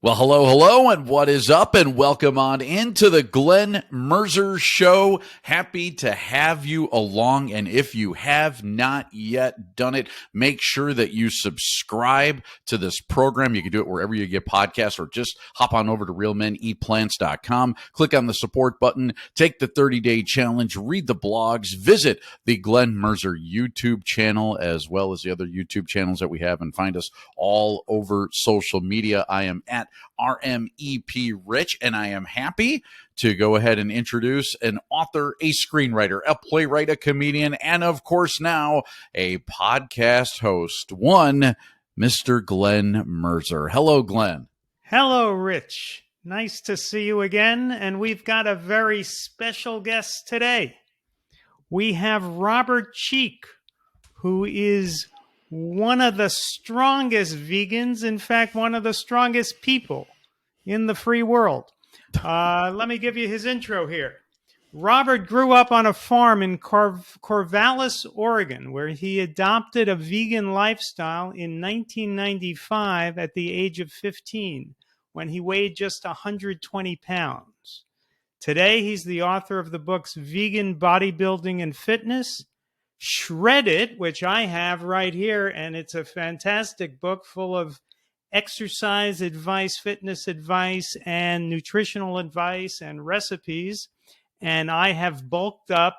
Well, hello, and what is up? And welcome on into the Glen Merzer Show. Happy to have you along. And if you have not yet done it, make sure that you subscribe to this program. You can do it wherever you get podcasts, or just hop on over to realmeneatplants.com. Click on the support button, take the 30-day challenge, read the blogs, visit the Glen Merzer YouTube channel, as well as the other YouTube channels that we have, and find us all over social media. I am at RMEP Rich, and I am happy to go ahead and introduce an author, a screenwriter, a playwright, a comedian, and of course now a podcast host, one Mr. Glen Merzer. Hello, Glen. Hello, Rich. Nice to see you again, and we've got a very special guest today. We have Robert Cheeke, who is one of the strongest vegans, in fact, one of the strongest people in the free world. Let me give you his intro here. Robert grew up on a farm in Corvallis, Oregon, where he adopted a vegan lifestyle in 1995 at the age of 15, when he weighed just 120 pounds. Today, he's the author of the books Vegan Bodybuilding and Fitness, Shred It, which I have right here, and it's a fantastic book full of exercise advice, fitness advice, and nutritional advice and recipes. And I have bulked up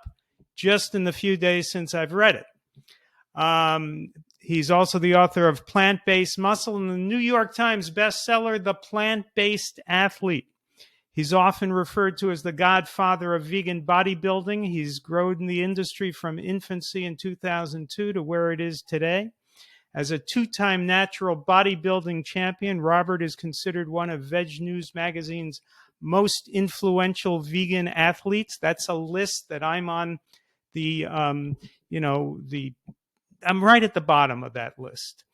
just in the few days since I've read it. He's also the author of Plant-Based Muscle and the New York Times bestseller, The Plant-Based Athlete. He's often referred to as the godfather of vegan bodybuilding. He's grown in the industry from infancy in 2002 to where it is today. As a two-time natural bodybuilding champion, Robert is considered one of Veg News magazine's most influential vegan athletes. That's a list that I'm on I'm right at the bottom of that list.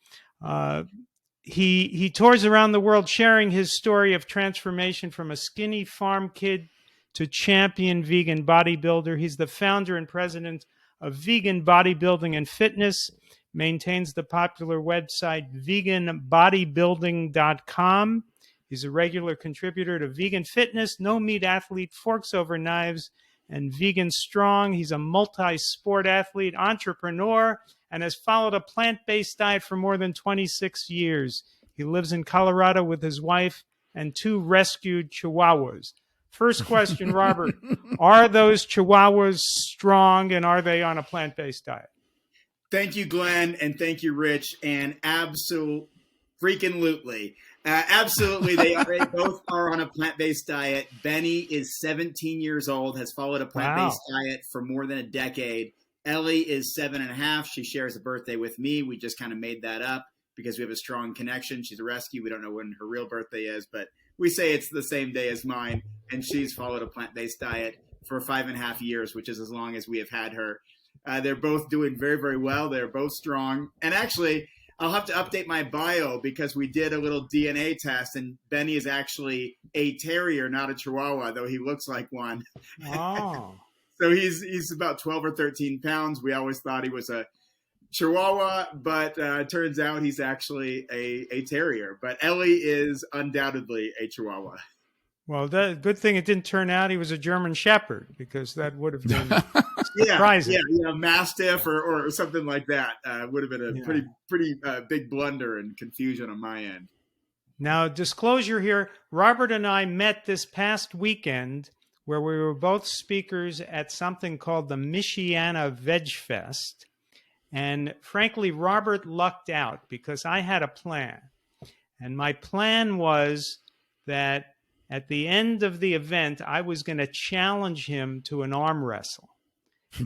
He tours around the world sharing his story of transformation from a skinny farm kid to champion vegan bodybuilder. He's the founder and president of Vegan Bodybuilding and Fitness, maintains the popular website veganbodybuilding.com. He's a regular contributor to Vegan Fitness, No Meat Athlete, Forks Over Knives, and Vegan Strong. He's a multi-sport athlete, entrepreneur, and has followed a plant-based diet for more than 26 years. He lives in Colorado with his wife and 2 rescued Chihuahuas. First question, Robert, are those Chihuahuas strong, and are they on a plant-based diet? Thank you, Glenn, and thank you, Rich, and absolutely, they both are on a plant-based diet. Benny is 17 years old, has followed a plant-based diet for more than a decade. Ellie is 7.5. She shares a birthday with me. We just kind of made that up because we have a strong connection. She's a rescue. We don't know when her real birthday is, but we say it's the same day as mine, and she's followed a plant-based diet for 5.5 years, which is as long as we have had her. They're both doing very, very well. They're both strong. And actually, I'll have to update my bio because we did a little DNA test, and Benny is actually a terrier, not a Chihuahua, though he looks like one. Oh. So he's about 12 or 13 pounds. We always thought he was a Chihuahua, but turns out he's actually a terrier. But Ellie is undoubtedly a Chihuahua. Well, the good thing it didn't turn out he was a German Shepherd, because that would have been surprising. Yeah, Mastiff or something like that would have been a pretty big blunder and confusion on my end. Now, disclosure here, Robert and I met this past weekend where we were both speakers at something called the Michiana Veg Fest. And frankly, Robert lucked out because I had a plan. And my plan was that at the end of the event, I was going to challenge him to an arm wrestle.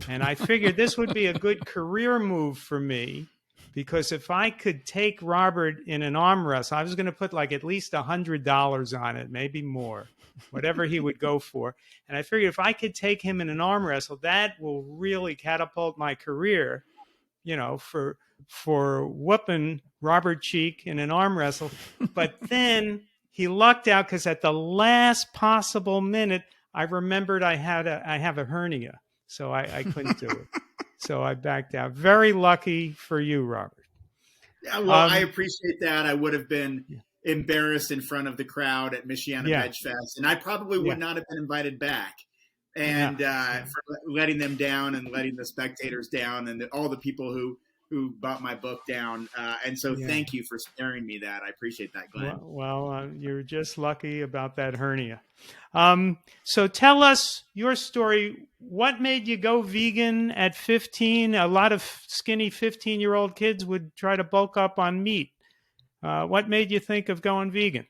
And I figured this would be a good career move for me, because if I could take Robert in an arm wrestle, I was going to put like at least $100 on it, maybe more, whatever he would go for. And I figured if I could take him in an arm wrestle, that will really catapult my career, for whooping Robert Cheeke in an arm wrestle. But then he lucked out because at the last possible minute, I remembered I have a hernia, so I couldn't do it. So I backed out. Very lucky for you, Robert. Yeah, well, I appreciate that. I would have been embarrassed in front of the crowd at Michiana Veg Fest, and I probably would not have been invited back. And for letting them down and letting the spectators down and all the people who bought my book down. And so thank you for sparing me that. I appreciate that, Glenn. Well, you're just lucky about that hernia. So tell us your story. What made you go vegan at 15? A lot of skinny 15-year-old kids would try to bulk up on meat. What made you think of going vegan?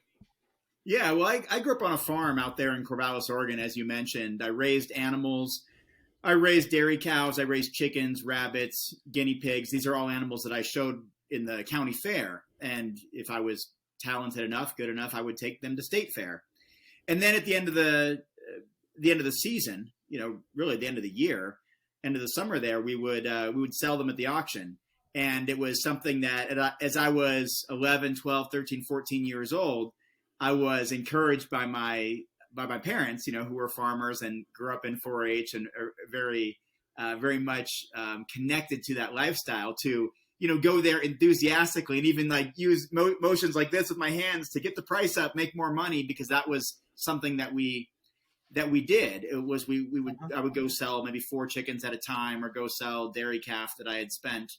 Yeah, well, I grew up on a farm out there in Corvallis, Oregon, as you mentioned. I raised animals. I raised dairy cows. I raised chickens, rabbits, guinea pigs. These are all animals that I showed in the county fair. And if I was talented enough, good enough, I would take them to state fair. And then at the end of the season, really the end of the year, end of the summer there, we would sell them at the auction. And it was something that as I was 11, 12, 13, 14 years old, I was encouraged by my parents, who were farmers and grew up in 4-H and are very much connected to that lifestyle to, go there enthusiastically and even like use motions like this with my hands to get the price up, make more money, because that was something that we did. It was, I would go sell maybe 4 chickens at a time or go sell dairy calf that I had spent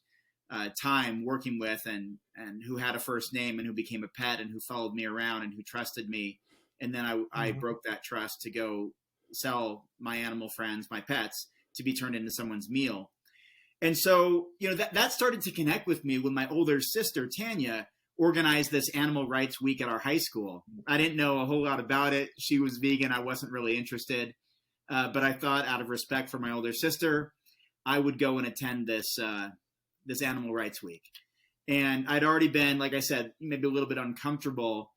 time working with and who had a first name and who became a pet and who followed me around and who trusted me. And then I broke that trust to go sell my animal friends, my pets, to be turned into someone's meal. And so, that started to connect with me when my older sister, Tanya, organized this animal rights week at our high school. I didn't know a whole lot about it. She was vegan. I wasn't really interested. But I thought out of respect for my older sister, I would go and attend this animal rights week. And I'd already been, like I said, maybe a little bit uncomfortable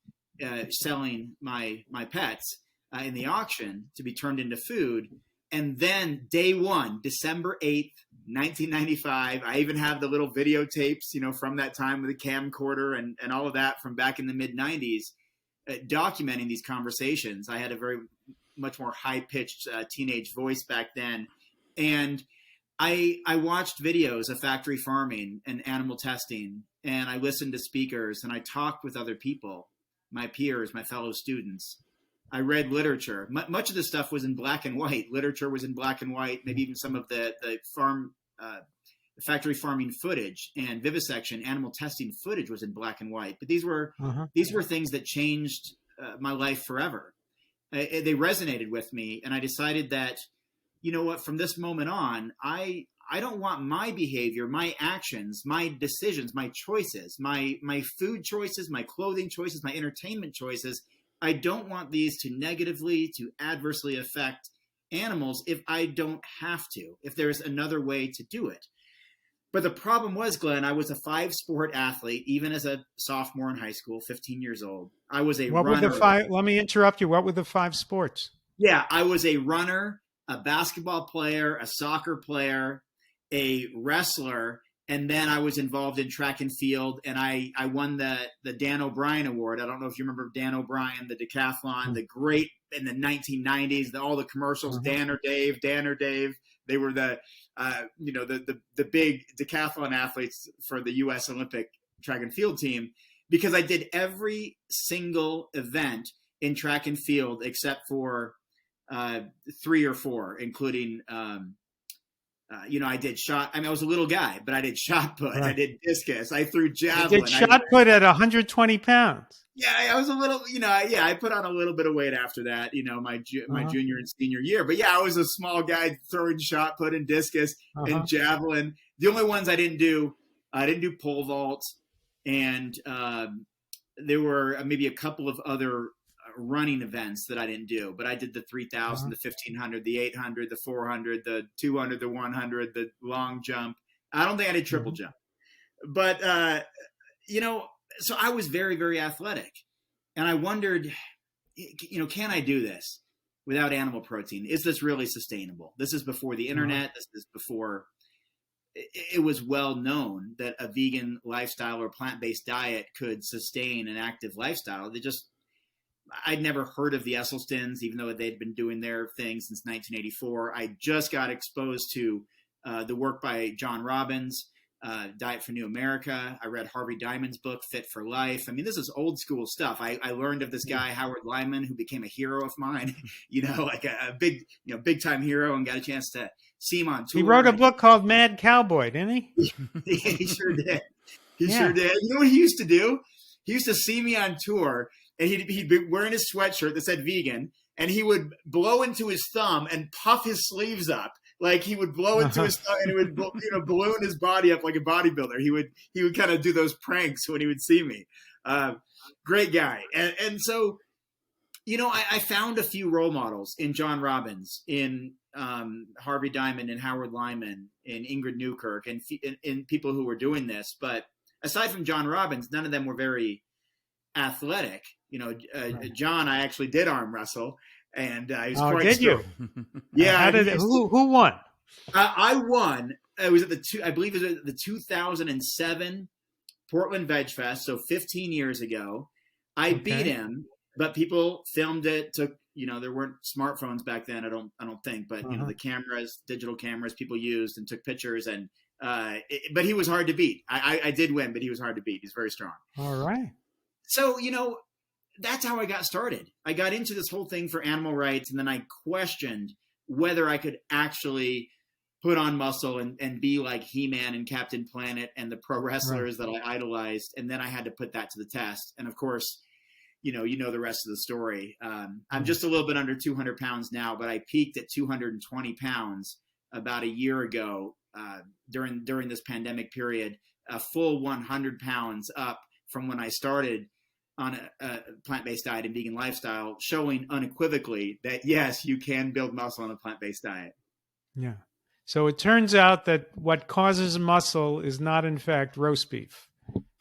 selling my pets in the auction to be turned into food. And then day one, December 8th, 1995, I even have the little videotapes, from that time with a camcorder and all of that from back in the mid 90s, documenting these conversations. I had a very much more high pitched teenage voice back then. And I watched videos of factory farming and animal testing, and I listened to speakers, and I talked with other people, my peers, my fellow students. I read literature. Much of the stuff was in black and white. Literature was in black and white, maybe even some of the factory farming footage and vivisection, animal testing footage was in black and white. But these were things that changed my life forever. They resonated with me, and I decided that, from this moment on, I don't want my behavior, my actions, my decisions, my choices, my food choices, my clothing choices, my entertainment choices. I don't want these to adversely affect animals if I don't have to, if there's another way to do it. But the problem was, Glenn, I was a 5-sport athlete, even as a sophomore in high school, 15 years old. I was a runner. Let me interrupt you. What were the 5 sports? Yeah, I was a runner, a basketball player, a soccer player, a wrestler, and then I was involved in track and field, and I won the Dan O'Brien Award. I don't know if you remember Dan O'Brien, the decathlon, the great in the 1990s, all the commercials, Dan or Dave. They were the big decathlon athletes for the U.S. Olympic track and field team, because I did every single event in track and field except for 3 or 4, including I did shot. I was a little guy, but I did shot put. Right. I did discus. I threw javelin. You did shot put at 120 pounds. Yeah, I was a little, I put on a little bit of weight after that, my junior and senior year. But yeah, I was a small guy throwing shot put and discus and javelin. The only ones I didn't do pole vault, and there were maybe a couple of other running events that I didn't do, but I did the 3,000, the 1,500, the 800, the 400, the 200, the 100, the long jump. I don't think I did triple jump, but so I was very, very athletic, and I wondered, can I do this without animal protein? Is this really sustainable? This is before the internet. This is before it was well known that a vegan lifestyle or plant-based diet could sustain an active lifestyle. I'd never heard of the Esselstyns, even though they'd been doing their thing since 1984. I just got exposed to the work by John Robbins, Diet for New America. I read Harvey Diamond's book, Fit for Life. I mean, this is old school stuff. I learned of this guy, Howard Lyman, who became a hero of mine, like a big, big time hero, and got a chance to see him on tour. He wrote a book called Mad Cowboy, didn't he? Yeah, he sure did. Sure did. You know what he used to do? He used to see me on tour, and he'd be wearing his sweatshirt that said vegan, and he would blow into his thumb and puff his sleeves up. Like he would blow into his thumb and he would balloon his body up like a bodybuilder. He would kind of do those pranks when he would see me. Great guy. And so, I found a few role models in John Robbins, in Harvey Diamond and Howard Lyman, in Ingrid Newkirk, and in people who were doing this. But aside from John Robbins, none of them were very athletic. John, I actually did arm wrestle. And he was quite did strong. you? Yeah. Who won? I won. It was at I believe it was at the 2007 Portland Veg Fest, so 15 years ago. I beat him, but people filmed it. There weren't smartphones back then. I don't think, but the cameras, digital cameras, people used and took pictures. And but he was hard to beat. I did win, but he was hard to beat. He's very strong. All right. So that's how I got started. I got into this whole thing for animal rights, and then I questioned whether I could actually put on muscle and be like He-Man and Captain Planet and the pro wrestlers that I idolized. And then I had to put that to the test. And of course, the rest of the story. I'm just a little bit under 200 pounds now, but I peaked at 220 pounds about a year ago during this pandemic period, a full 100 pounds up from when I started on a plant-based diet and vegan lifestyle, showing unequivocally that, yes, you can build muscle on a plant-based diet. Yeah. So it turns out that what causes muscle is not, in fact, roast beef.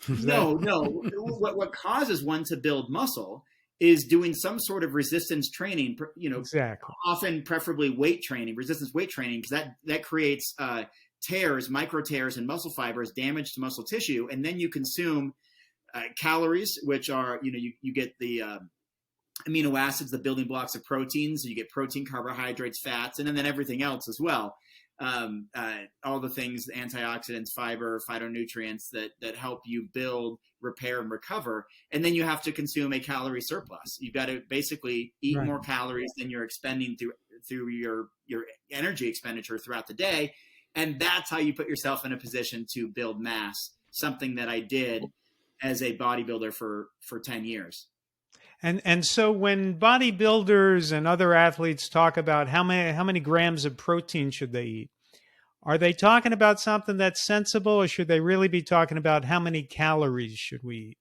No. What causes one to build muscle is doing some sort of resistance training, exactly. Often preferably weight training, resistance weight training, because that creates tears, micro tears in muscle fibers, damage to muscle tissue, and then you consume calories, which are, you get the amino acids, the building blocks of proteins. So you get protein, carbohydrates, fats, and then everything else as well. All the things, antioxidants, fiber, phytonutrients that help you build, repair, and recover. And then you have to consume a calorie surplus. You've got to basically eat more calories than you're expending through your energy expenditure throughout the day. And that's how you put yourself in a position to build mass, something that I did as a bodybuilder for 10 years. And so when bodybuilders and other athletes talk about how many grams of protein should they eat, are they talking about something that's sensible, or should they really be talking about how many calories should we eat?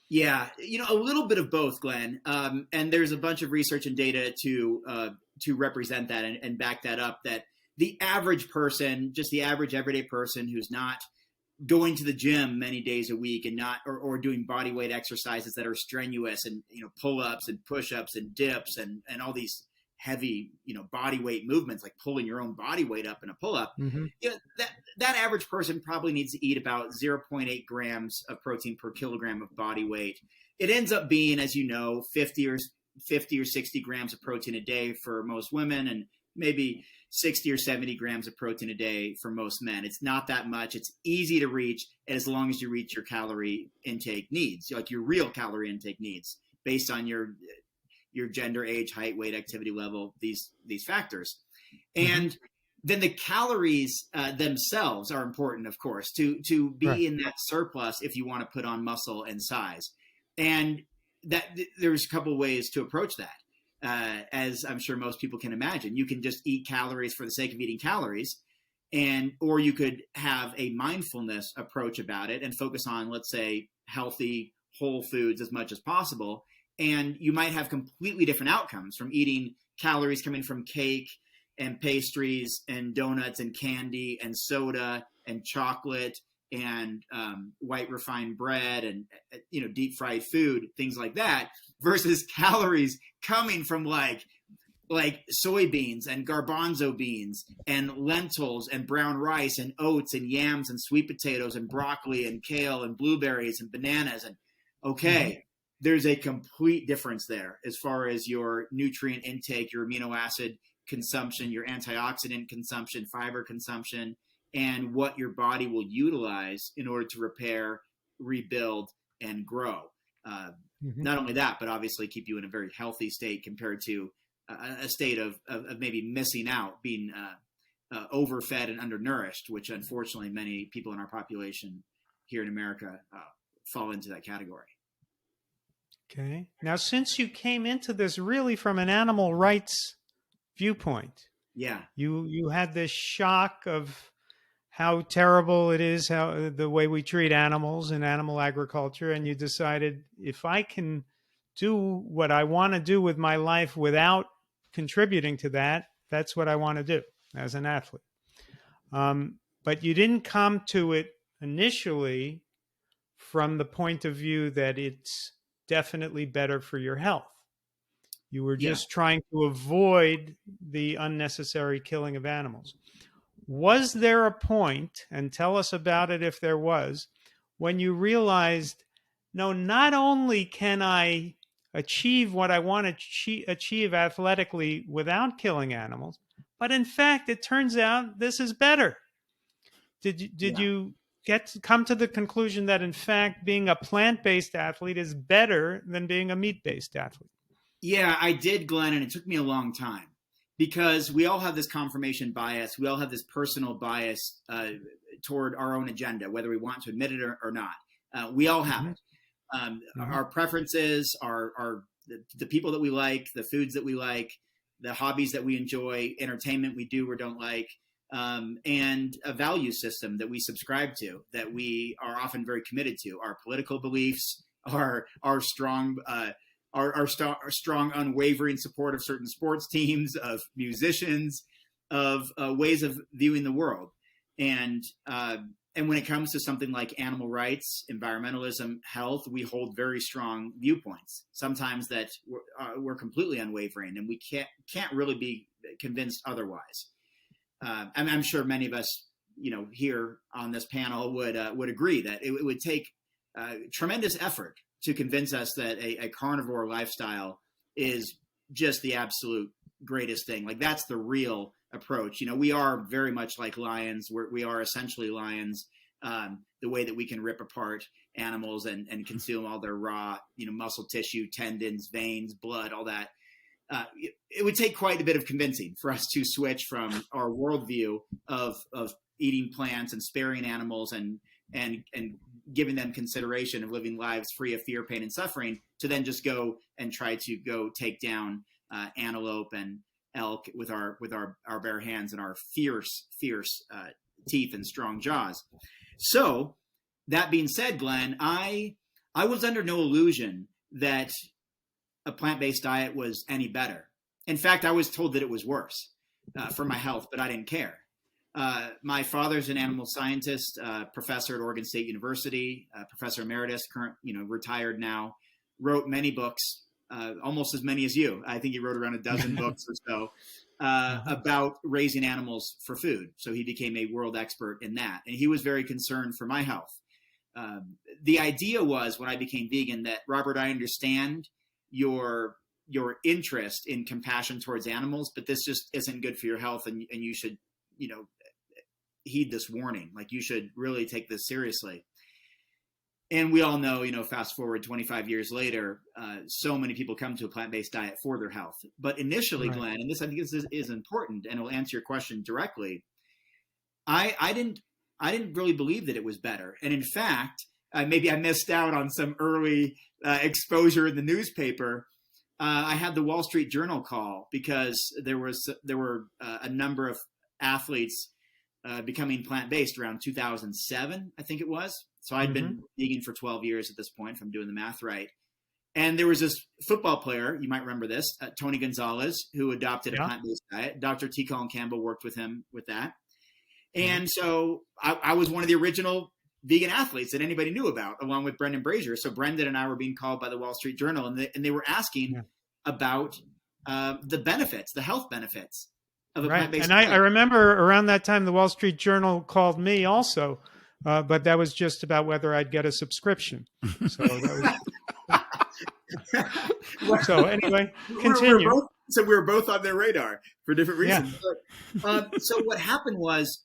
Yeah, a little bit of both, Glenn. And there's a bunch of research and data to represent that and back that up, that the average person, just the average everyday person who's not going to the gym many days a week and not or doing body weight exercises that are strenuous and pull-ups and push-ups and dips and all these heavy body weight movements, like pulling your own body weight up in a pull-up, that average person probably needs to eat about 0.8 grams of protein per kilogram of body weight. It ends up being, as 50 or 60 grams of protein a day for most women, and maybe 60 or 70 grams of protein a day for most men. It's not that much. It's easy to reach, as long as you reach your calorie intake needs, like your real calorie intake needs, based on your gender, age, height, weight, activity level, these factors. And then the calories themselves are important, of course, to be in that surplus if you want to put on muscle and size. And that there's a couple of ways to approach that. As I'm sure most people can imagine, you can just eat calories for the sake of eating calories, or you could have a mindfulness approach about it and focus on, let's say, healthy, whole foods as much as possible. And you might have completely different outcomes from eating calories coming from cake and pastries and donuts and candy and soda and chocolate and white refined bread and deep fried food, things like that, versus calories coming from like soybeans and garbanzo beans and lentils and brown rice and oats and yams and sweet potatoes and broccoli and kale and blueberries and bananas. And there's a complete difference there as far as your nutrient intake, your amino acid consumption, your antioxidant consumption, fiber consumption. and what your body will utilize in order to repair, rebuild, and grow. Not only that, but obviously keep you in a very healthy state compared to a state of maybe missing out, being overfed and undernourished, which unfortunately many people in our population here in America fall into that category. Okay. Now, since you came into this really from an animal rights viewpoint, you had this shock of how terrible it is, how the way we treat animals in animal agriculture, and you decided, if I can do what I want to do with my life without contributing to that, that's what I want to do as an athlete. But you didn't come to it initially from the point of view that it's definitely better for your health. You were just trying to avoid the unnecessary killing of animals. Was there a point, and tell us about it if there was, when you realized, no, not only can I achieve what I want to achieve athletically without killing animals, but in fact, it turns out this is better? Did you come to the conclusion that in fact being a plant-based athlete is better than being a meat-based athlete? Yeah, I did, Glenn, and it took me a long time because we all have this confirmation bias. We all have this personal bias toward our own agenda, whether we want to admit it or not. We all have it. Our preferences, the people that we like, the foods that we like, the hobbies that we enjoy, entertainment we do or don't like, and a value system that we subscribe to, that we are often very committed to. Our political beliefs, our strong, unwavering support of certain sports teams, of musicians, of ways of viewing the world. And when it comes to something like animal rights, environmentalism, health, we hold very strong viewpoints. Sometimes that we're completely unwavering, and we can't really be convinced otherwise. I'm sure many of us, here on this panel would agree that it would take tremendous effort to convince us that a carnivore lifestyle is just the absolute greatest thing. Like, that's the real approach. We are very much like lions. We are essentially lions. The way that we can rip apart animals and consume all their raw, muscle tissue, tendons, veins, blood, all that. It would take quite a bit of convincing for us to switch from our worldview of eating plants and sparing animals and giving them consideration of living lives free of fear, pain, and suffering, to then just go and try to go take down antelope and elk with our bare hands and our fierce teeth and strong jaws. So that being said, Glenn, I was under no illusion that a plant-based diet was any better. In fact, I was told that it was worse for my health, but I didn't care. My father's an animal scientist, professor at Oregon State University, professor emeritus, retired now, wrote many books, almost as many as you. I think he wrote around a dozen books or so about raising animals for food. So he became a world expert in that. And he was very concerned for my health. The idea was, when I became vegan, that, Robert, I understand your interest in compassion towards animals, but this just isn't good for your health, and you should, heed this warning. Like, you should really take this seriously. And we all know, fast forward 25 years later, so many people come to a plant-based diet for their health. But initially, right, Glenn, and I think this is important, and it'll answer your question directly, I didn't really believe that it was better. And in fact, maybe I missed out on some early exposure in the newspaper. I had the Wall Street Journal call because there were a number of athletes becoming plant-based around 2007, I think it was. So I'd been vegan for 12 years at this point, if I'm doing the math right. And there was this football player, you might remember this, Tony Gonzalez, who adopted a plant-based diet. Dr. T. Colin Campbell worked with him with that. And so I was one of the original vegan athletes that anybody knew about, along with Brendan Brazier. So Brendan and I were being called by the Wall Street Journal, and they were asking about the benefits, the health benefits of a plant-based diet. And I remember around that time, the Wall Street Journal called me also, but that was just about whether I'd get a subscription. So that was... So anyway, continue. We were both on their radar for different reasons. Yeah. So what happened was,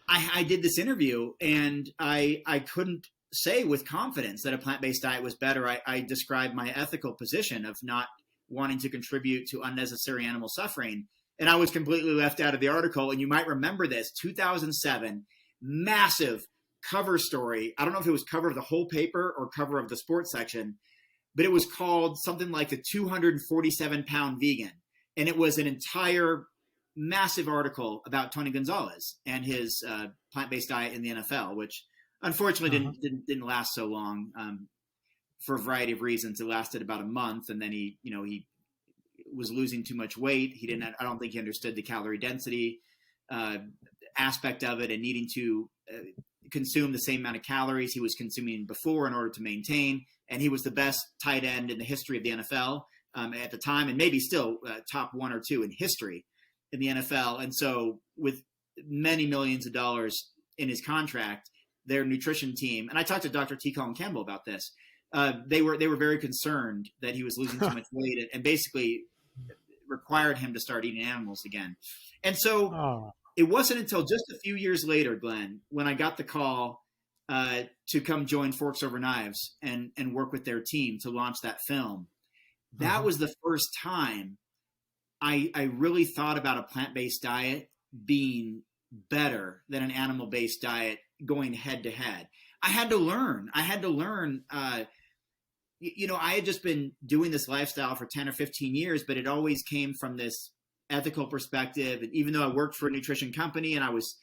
I did this interview, and I couldn't say with confidence that a plant-based diet was better. I described my ethical position of not wanting to contribute to unnecessary animal suffering, and I was completely left out of the article. And you might remember this, 2007, massive cover story. I don't know if it was cover of the whole paper or cover of the sports section, but it was called something like the 247-pound vegan. And it was an entire massive article about Tony Gonzalez and his plant-based diet in the NFL, which unfortunately didn't last so long for a variety of reasons. It lasted about a month, and then he was losing too much weight. I don't think he understood the calorie density aspect of it, and needing to consume the same amount of calories he was consuming before in order to maintain. And he was the best tight end in the history of the NFL at the time, and maybe still top 1 or 2 in history in the NFL. And so with many millions of dollars in his contract, their nutrition team, and I talked to Dr. T. Colin Campbell about this, they were very concerned that he was losing too much weight, and basically required him to start eating animals again. And so it wasn't until just a few years later, Glenn, when I got the call to come join Forks Over Knives and work with their team to launch that film. That was the first time I really thought about a plant-based diet being better than an animal-based diet going head to head. I had to learn. I had just been doing this lifestyle for 10 or 15 years, but it always came from this ethical perspective. And even though I worked for a nutrition company and I was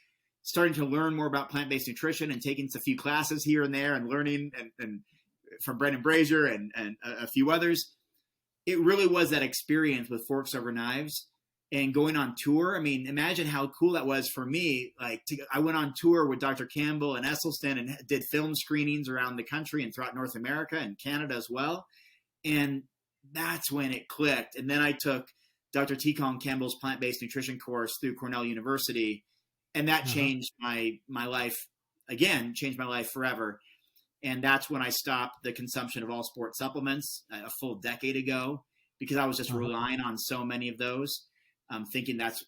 starting to learn more about plant-based nutrition and taking a few classes here and there and learning and from Brendan Brazier and a few others, it really was that experience with Forks Over Knives and going on tour. I mean, imagine how cool that was for me. I went on tour with Dr. Campbell and Esselstyn and did film screenings around the country and throughout North America and Canada as well. And that's when it clicked. And then I took Dr. T. Colin Campbell's plant-based nutrition course through Cornell University. And that changed my life again, changed my life forever. And that's when I stopped the consumption of all sport supplements a full decade ago, because I was just relying on so many of those, thinking that's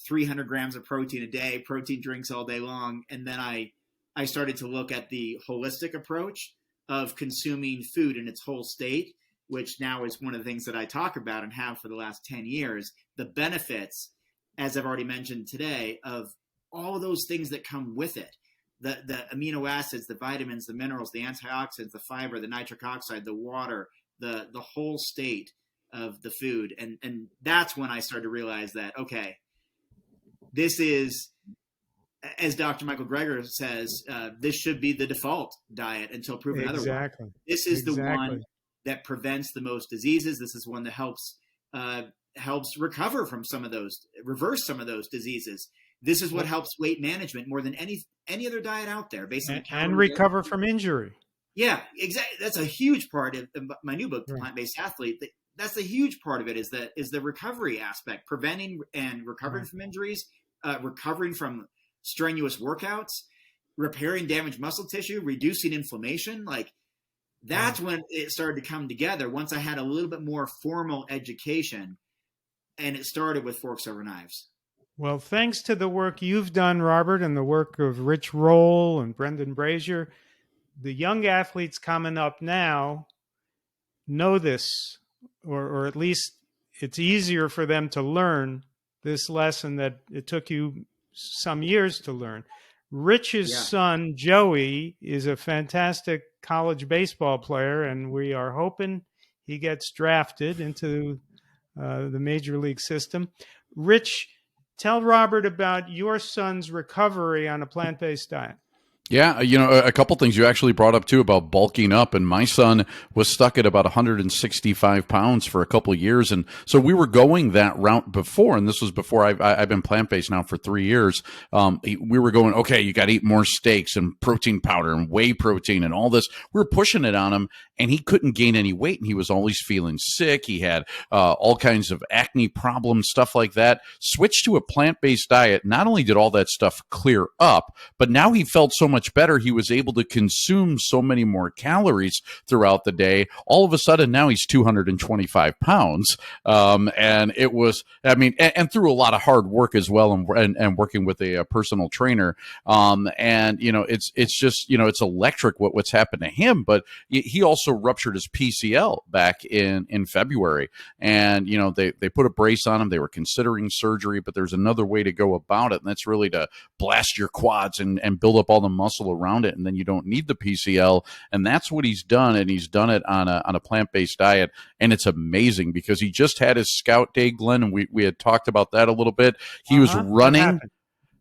300 grams of protein a day, protein drinks all day long. And then I started to look at the holistic approach of consuming food in its whole state, which now is one of the things that I talk about and have for the last 10 years. The benefits, as I've already mentioned today, of all of those things that come with it. The amino acids, the vitamins, the minerals, the antioxidants, the fiber, the nitric oxide, the water, the whole state of the food. And that's when I started to realize that, okay, this is, as Dr. Michael Greger says, this should be the default diet until proven otherwise. This is the one that prevents the most diseases. This is one that helps recover from some of those, reverse some of those diseases. This is what helps weight management more than any other diet out there, basically. And recover from injury. Yeah, exactly. That's a huge part of my new book, The Plant-Based Athlete. That's a huge part of it, is the recovery aspect, preventing and recovering from injuries, recovering from strenuous workouts, repairing damaged muscle tissue, reducing inflammation. That's when it started to come together once I had a little bit more formal education, and it started with Forks Over Knives. Well, thanks to the work you've done, Robert, and the work of Rich Roll and Brendan Brazier, the young athletes coming up now know this, or at least it's easier for them to learn this lesson that it took you some years to learn. Rich's son, Joey, is a fantastic college baseball player, and we are hoping he gets drafted into the major league system. Rich, tell Robert about your son's recovery on a plant-based diet. Yeah, a couple things you actually brought up too about bulking up, and my son was stuck at about 165 pounds for a couple of years, and so we were going that route before, and this was before I've been plant-based now for 3 years. We were going, okay, you got to eat more steaks and protein powder and whey protein and all this. We were pushing it on him, and he couldn't gain any weight, and he was always feeling sick. He had all kinds of acne problems, stuff like that. Switched to a plant-based diet. Not only did all that stuff clear up, but now he felt so much much better. He was able to consume so many more calories throughout the day. All of a sudden, now he's 225 pounds. And it was, I mean, and through a lot of hard work as well, and working with a personal trainer. And, you know, it's just, you know, it's electric what's happened to him. But he also ruptured his PCL back in February. And, you know, they put a brace on him. They were considering surgery, but there's another way to go about it. And that's really to blast your quads and build up all the muscle around it. And then you don't need the PCL. And that's what he's done. And he's done it on a plant-based diet. And it's amazing because he just had his scout day, Glenn, and we had talked about that a little bit. He was running.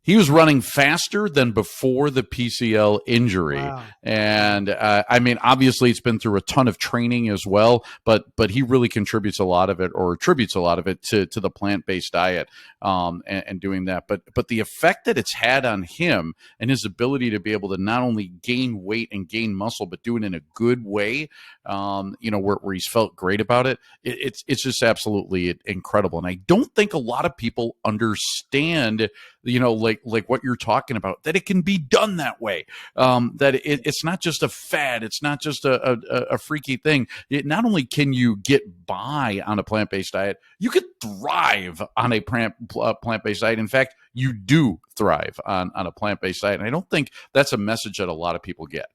He was running faster than before the PCL injury. Wow. And I mean, obviously it's been through a ton of training as well, but he really attributes a lot of it to the plant-based diet, and doing that. But the effect that it's had on him and his ability to be able to not only gain weight and gain muscle, but do it in a good way, you know, where he's felt great about it. It's just absolutely incredible. And I don't think a lot of people understand, you know, like what you're talking about, that it can be done that way. That it's not just a fad. It's not just a freaky thing. Not only can you get by on a plant-based diet, you could thrive on a plant-based diet. In fact, you do thrive on a plant-based diet. And I don't think that's a message that a lot of people get.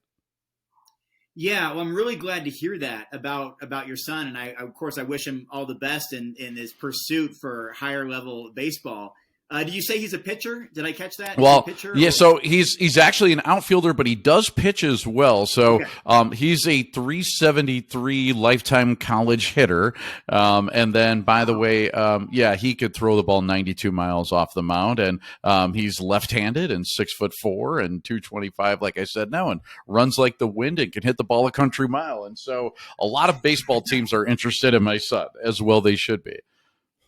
Yeah, well, I'm really glad to hear that about your son. And of course, I wish him all the best in his pursuit for higher level baseball. Did you say he's a pitcher? Did I catch that? Well, yeah. So he's actually an outfielder, but he does pitch as well. So he's a 373 lifetime college hitter. And then, by the way, he could throw the ball 92 miles off the mound. And he's left-handed and 6'4" and 225, like I said now, and runs like the wind and can hit the ball a country mile. And so a lot of baseball teams are interested in my son, as well they should be.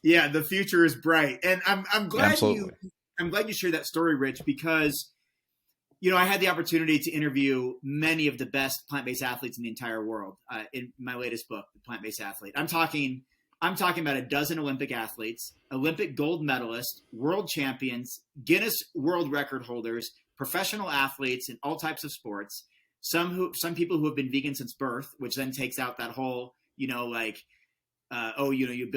Yeah, the future is bright, and I'm glad Absolutely. I'm glad you shared that story, Rich, because, you know, I had the opportunity to interview many of the best plant-based athletes in the entire world in my latest book, The Plant-Based Athlete. I'm talking about a dozen Olympic athletes, Olympic gold medalists, world champions, Guinness World Record holders, professional athletes in all types of sports. Some people who have been vegan since birth, which then takes out that whole, you know, like, you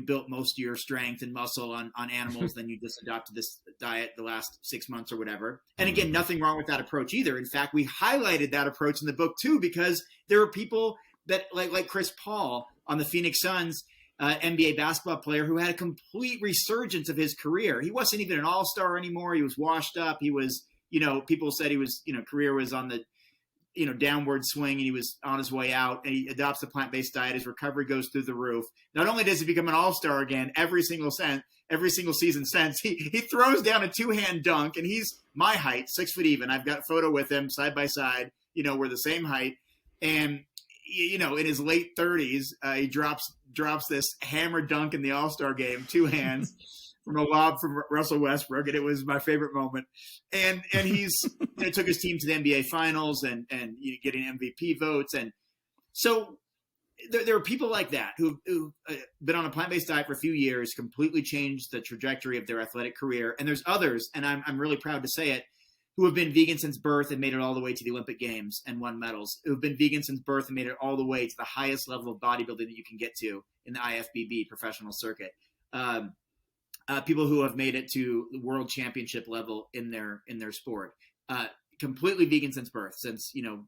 built most of your strength and muscle on animals, then you just adopted this diet the last 6 months or whatever. And again, nothing wrong with that approach either. In fact, we highlighted that approach in the book too, because there are people that like Chris Paul on the Phoenix Suns, NBA basketball player, who had a complete resurgence of his career. He wasn't even an all-star anymore. He was washed up. He was, you know, people said he was, you know, career was on the, you know, downward swing, and he was on his way out, and he adopts the plant-based diet. His recovery goes through the roof. Not only does he become an all-star again every single season since, he throws down a two-hand dunk, and he's my height, 6 foot even. I've got a photo with him side by side. You know, we're the same height. And, you know, in his late 30s, he drops this hammer dunk in the all-star game, two hands. From a lob from Russell Westbrook, and it was my favorite moment. And he's took his team to the NBA Finals and getting MVP votes. And so there are people like that who've been on a plant-based diet for a few years, completely changed the trajectory of their athletic career. And there's others, and I'm really proud to say it, who have been vegan since birth and made it all the way to the Olympic Games and won medals, who've been vegan since birth and made it all the way to the highest level of bodybuilding that you can get to in the IFBB professional circuit. People who have made it to the world championship level in their sport, completely vegan since birth, since, you know,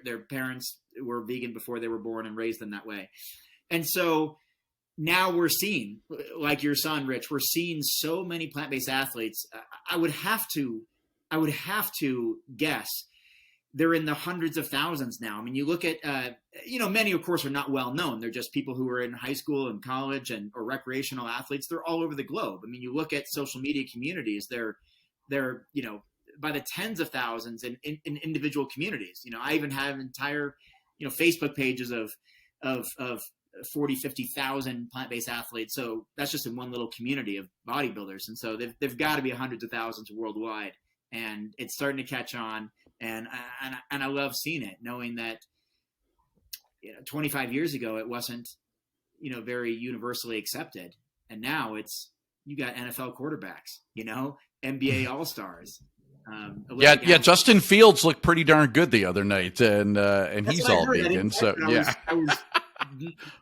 their parents were vegan before they were born and raised them that way. And so now we're seeing, like your son, Rich, we're seeing so many plant-based athletes. I would have to guess they're in the hundreds of thousands now. I mean, you look at, many, of course, are not well known. They're just people who are in high school and college or recreational athletes. They're all over the globe. I mean, you look at social media communities, they're by the tens of thousands in individual communities. You know, I even have entire, Facebook pages of 40, 50,000 plant-based athletes. So that's just in one little community of bodybuilders. And so they've got to be hundreds of thousands worldwide. And it's starting to catch on. And I love seeing it, knowing that 25 years ago it wasn't very universally accepted, and now you got NFL quarterbacks, NBA All-Stars, Yeah. Justin Fields looked pretty darn good the other night, and he's all vegan. So yeah, I was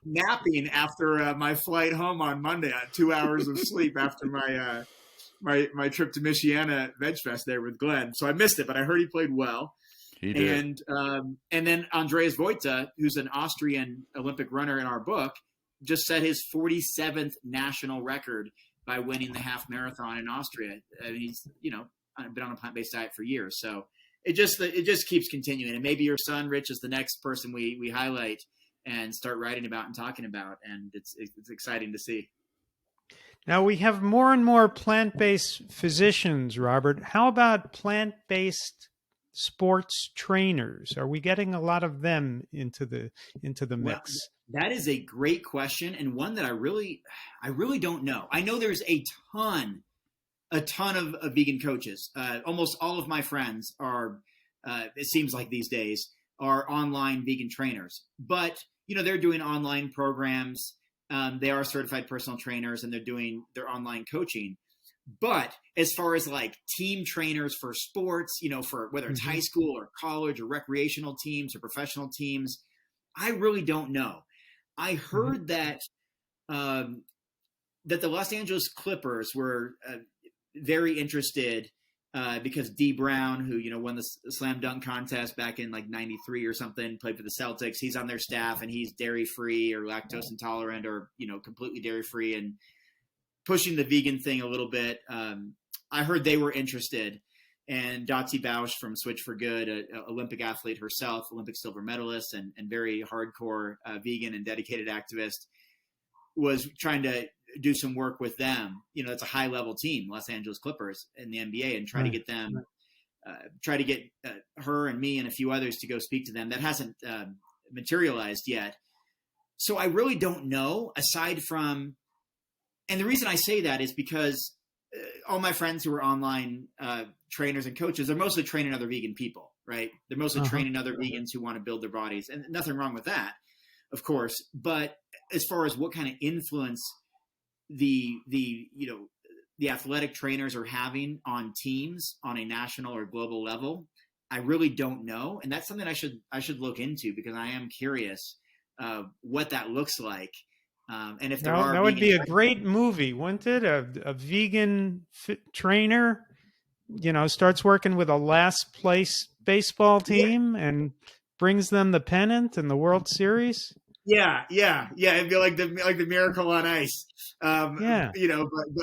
napping after my flight home on Monday. I had 2 hours of sleep after my trip to Michiana Veg Fest there with Glenn, so I missed it. But I heard he played well. he did. And then Andreas Wojta, who's an Austrian Olympic runner in our book, just set his 47th national record by winning the half marathon in Austria. I mean, he's been on a plant-based diet for years, so it just keeps continuing. And maybe your son Rich is the next person we highlight and start writing about and talking about, and it's exciting to see. Now we have more and more plant-based physicians, Robert. How about plant-based sports trainers? Are we getting a lot of them into the mix? Well, that is a great question, and one that I really don't know. I know there's a ton of vegan coaches. Almost all of my friends are, it seems like these days, are online vegan trainers. But, they're doing online programs. They are certified personal trainers, and they're doing their online coaching. But as far as like team trainers for sports, for whether it's high school or college or recreational teams or professional teams, I really don't know. I heard that the Los Angeles Clippers were very interested because D Brown, who won the slam dunk contest back in like '93 or something, played for the Celtics. He's on their staff, and he's dairy free or lactose intolerant or completely dairy free and pushing the vegan thing a little bit. I heard they were interested, and Dotsie Bausch from Switch for Good, an Olympic athlete herself, Olympic silver medalist, and very hardcore vegan and dedicated activist, was trying to do some work with them. It's a high level team, Los Angeles Clippers in the NBA, and try to get them, try to get her and me and a few others to go speak to them. That hasn't materialized yet. So I really don't know, aside from, and the reason I say that is because all my friends who are online trainers and coaches, they're mostly training other vegan people, right? They're mostly training other vegans who want to build their bodies, and nothing wrong with that, of course. But as far as what kind of influence the athletic trainers are having on teams on a national or global level, I really don't know. And that's something I should look into, because I am curious what that looks like. And if that would be a great movie, wouldn't it? A vegan trainer, starts working with a last place baseball team and brings them the pennant and the World Series. Yeah. It'd be like the Miracle on Ice, but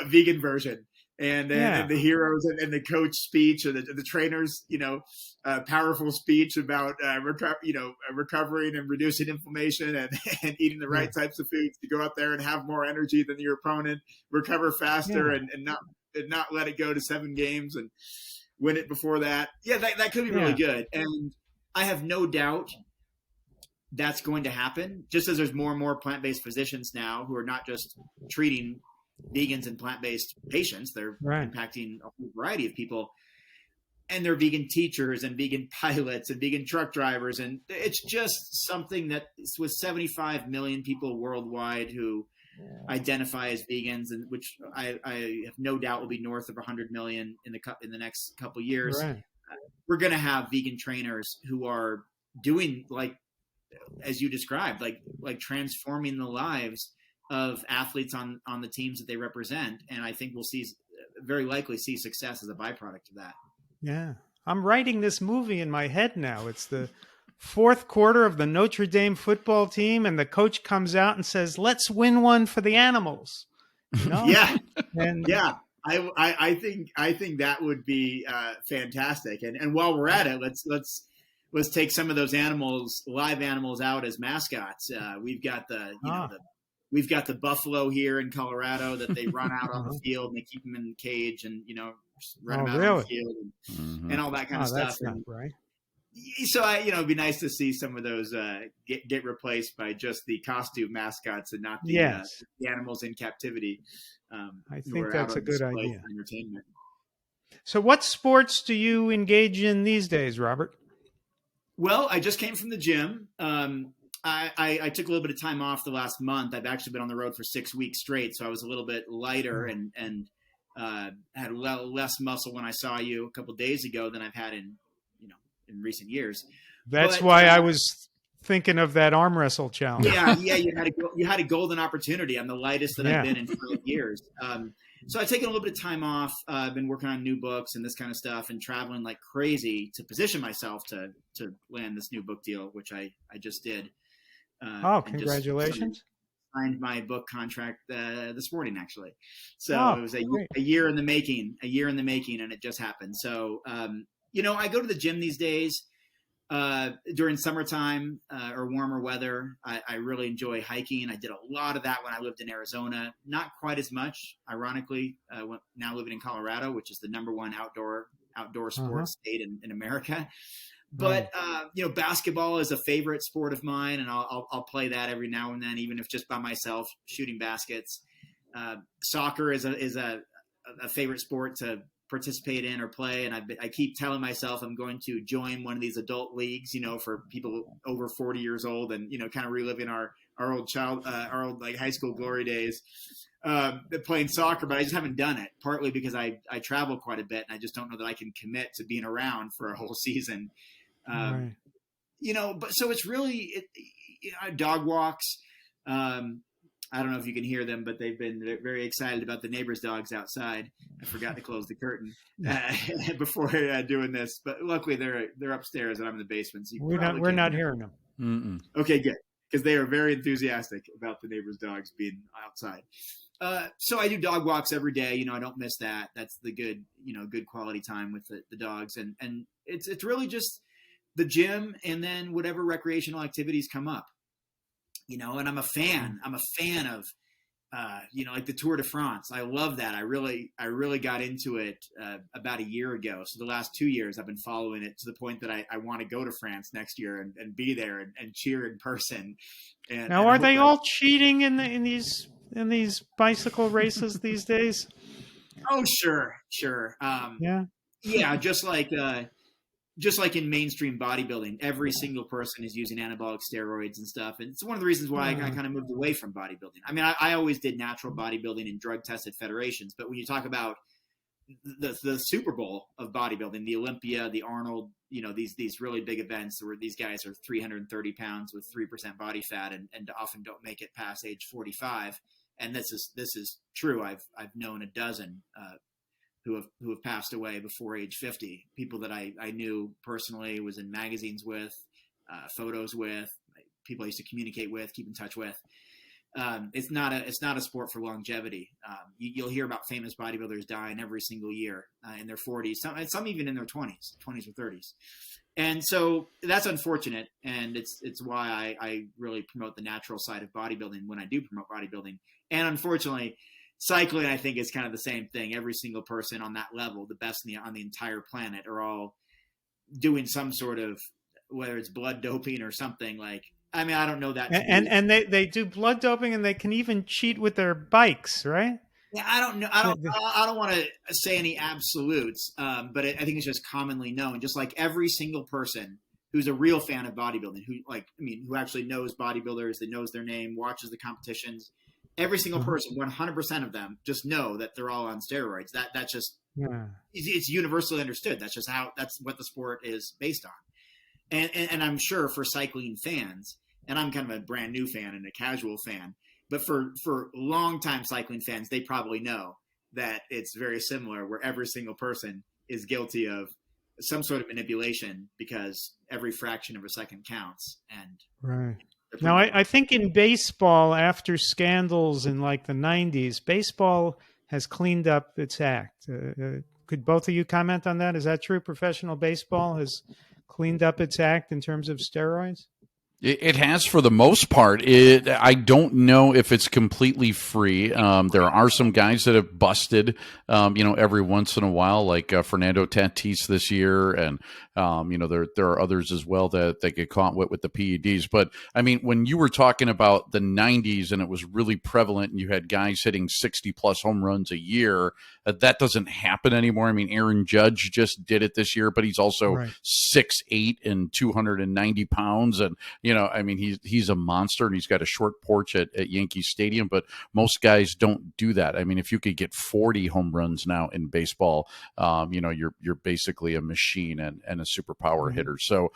vegan version. And the heroes and the coach speech, and the trainers, powerful speech about recovering and reducing inflammation and eating the right types of foods to go out there and have more energy than your opponent, recover faster, and not let it go to 7 games and win it before that. Yeah, that could be really good. And I have no doubt that's going to happen, just as there's more and more plant-based physicians now who are not just treating vegans and plant-based patients. They're impacting a whole variety of people, and they're vegan teachers and vegan pilots and vegan truck drivers. And it's just something that with 75 million people worldwide who identify as vegans, and which I have no doubt will be north of 100 million in the next couple of years. We're going to have vegan trainers who are doing, like, as you described, like transforming the lives of athletes on the teams that they represent. And I think we'll very likely see success as a byproduct of that. Yeah. I'm writing this movie in my head now. It's the fourth quarter of the Notre Dame football team, and the coach comes out and says, "Let's win one for the animals." Yeah. And I think that would be fantastic. And while we're at it, let's take some of those live animals out as mascots. We've got we've got the buffalo here in Colorado that they run out on the field, and they keep them in the cage and, run them out on the field and all that kind of stuff. That's not right. So it'd be nice to see some of those get replaced by just the costume mascots and not the animals in captivity. I think that's a good idea. Entertainment. So what sports do you engage in these days, Robert? Well, I just came from the gym. I took a little bit of time off the last month. I've actually been on the road for 6 weeks straight, so I was a little bit lighter and Had less muscle when I saw you a couple of days ago than I've had in recent years. That's why I was thinking of that arm wrestle challenge. Yeah, you had a golden opportunity. I'm the lightest that I've been in 5 years. So I've taken a little bit of time off. I've been working on new books and this kind of stuff, and traveling like crazy to position myself to land this new book deal, which I just did. Congratulations! Signed my book contract this morning, actually. So it was a year in the making, and it just happened. So I go to the gym these days. During summertime or warmer weather, I really enjoy hiking. I did a lot of that when I lived in Arizona, not quite as much, ironically, now living in Colorado, which is the #1 outdoor sports state in America. But, basketball is a favorite sport of mine, and I'll play that every now and then, even if just by myself shooting baskets. Soccer is a favorite sport to participate in or play, and I keep telling myself I'm going to join one of these adult leagues, for people over 40 years old, and kind of reliving our old like high school glory days, playing soccer. But I just haven't done it, partly because I travel quite a bit, and I just don't know that I can commit to being around for a whole season. But so it's really dog walks. I don't know if you can hear them, but they've been very excited about the neighbors' dogs outside. I forgot to close the curtain before doing this, but luckily they're upstairs and I'm in the basement. So we're not hearing them. Mm-mm. Okay, good, because they are very enthusiastic about the neighbors' dogs being outside. So I do dog walks every day. I don't miss that. That's the good quality time with the dogs, and it's really just the gym and then whatever recreational activities come up. And I'm a fan of, like the Tour de France. I love that. I really got into it about a year ago. So the last 2 years I've been following it to the point that I want to go to France next year and be there and cheer in person. Now, are they all cheating in these bicycle races these days? Oh, sure. Yeah. Just like in mainstream bodybuilding, every single person is using anabolic steroids and stuff. And it's one of the reasons why I kind of moved away from bodybuilding. I mean, I always did natural bodybuilding in drug-tested federations. But when you talk about the Super Bowl of bodybuilding, the Olympia, the Arnold, these really big events where these guys are 330 pounds with 3% body fat and often don't make it past age 45. And this is true. I've known a dozen who have passed away before age 50. People that I knew personally, was in magazines with, photos with, people I used to communicate with, keep in touch with. It's not a sport for longevity. You'll hear about famous bodybuilders dying every single year in their 40s, some even in their 20s or 30s. And so that's unfortunate. And it's why I really promote the natural side of bodybuilding when I do promote bodybuilding. And unfortunately, cycling, I think, is kind of the same thing. Every single person on that level, the best on the entire planet, are all doing some sort of, whether it's blood doping or something like. I mean, I don't know that. And they do blood doping, and they can even cheat with their bikes, right? Yeah, I don't know. I don't want to say any absolutes, but I think it's just commonly known. Just like every single person who's a real fan of bodybuilding, who actually knows bodybuilders, that knows their name, watches the competitions. Every single person, 100% of them, just know that they're all on steroids. That's just it's universally understood. That's what the sport is based on. And I'm sure for cycling fans, and I'm kind of a brand new fan and a casual fan, but for longtime cycling fans, they probably know that it's very similar, where every single person is guilty of some sort of manipulation because every fraction of a second counts. And right. Now, I think in baseball, after scandals in like the 90s, baseball has cleaned up its act. Could both of you comment on that? Is that true? Professional baseball has cleaned up its act in terms of steroids? It has, for the most part. I don't know if it's completely free. There are some guys that have busted, every once in a while, like Fernando Tatis this year, and there are others as well that get caught with the PEDs. But I mean, when you were talking about the 90s and it was really prevalent, and you had guys hitting 60 plus home runs a year, that doesn't happen anymore. I mean, Aaron Judge just did it this year, but he's also 6'8" and 290 pounds, and I mean, he's a monster and he's got a short porch at Yankee Stadium, but most guys don't do that. I mean, if you could get 40 home runs now in baseball, you're basically a machine and a superpower hitter. So